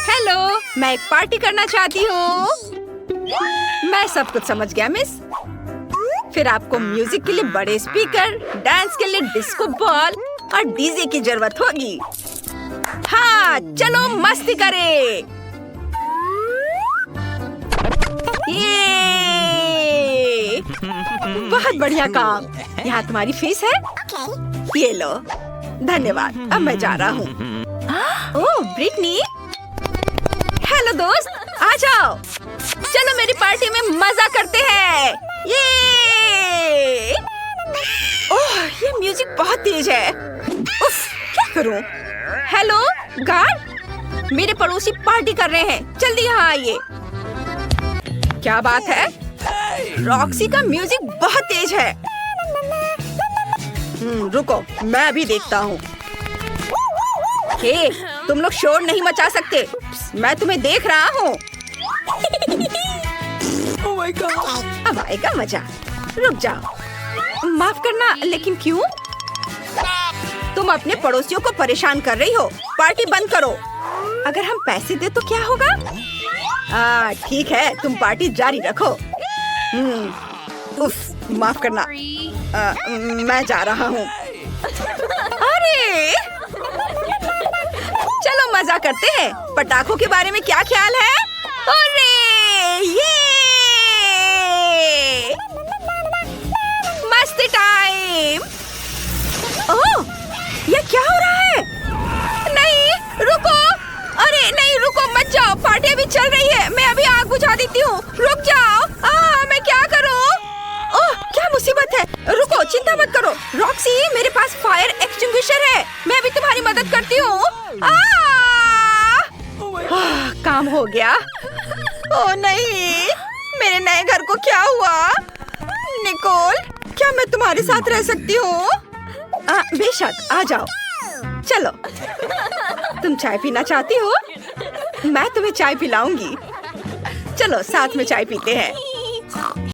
हेलो, मैं एक पार्टी करना चाहती हूँ। मैं सब कुछ समझ गया मिस। फिर आपको म्यूजिक के लिए बड़े स्पीकर, डांस के लिए डिस्को बॉल और डीजे की जरूरत होगी। हाँ, चलो मस्ती करें। ये बहुत बढ़िया काम। यहाँ तुम्हारी फीस है। ये लो। धन्यवाद। अब मैं जा रहा हूँ। ओह, ब्रिटनी। हेलो दोस्त, आ जाओ। चलो मेरी पार्टी में मजा करते हैं। ये ओह, ये म्यूजिक बहुत तेज है। उफ, क्या करूं? हेलो गार्ड, मेरे पड़ोसी पार्टी कर रहे हैं, जल्दी यहाँ आइए। क्या बात है? रॉक्सी का म्यूजिक बहुत तेज है। रुको, मैं भी देखता हूँ। हे, तुम लोग शोर नहीं मचा सकते, मैं तुम्हें देख रहा हूँ।
Oh my God.
अब आएगा मजा। रुक जाओ। माफ करना, लेकिन क्यों? तुम अपने पड़ोसियों को परेशान कर रही हो। पार्टी बंद करो। अगर हम पैसे दे तो क्या होगा? ठीक है, तुम पार्टी जारी रखो। उफ, माफ करना। मैं जा रहा हूँ। अरे, चलो मजा करते हैं। पटाखों के बारे में क्या ख्याल है? अरे, ये मस्ती टाइम। ओह, ये क्या हो रहा है? नहीं, रुको। अरे नहीं, रुको मत जाओ, पार्टी अभी चल रही है। मैं अभी आग बुझा देती हूँ। रुक जाओ। मैं क्या करूँ? ओह, क्या मुसीबत है। रुको, चिंता मत करो। रॉक्सी, मेरे पास फायर एक्सटिंग्विशर है, मैं अभी तुम्हारी मदद करती हूँ। काम हो गया। ओह नहीं, मेरे नए घर को क्या हुआ? निकोल, क्या मैं तुम्हारे साथ रह सकती हूँ? बेशक, आ जाओ। चलो, तुम चाय पीना चाहती हो? मैं तुम्हें चाय पिलाऊंगी। चलो, साथ में चाय पीते हैं।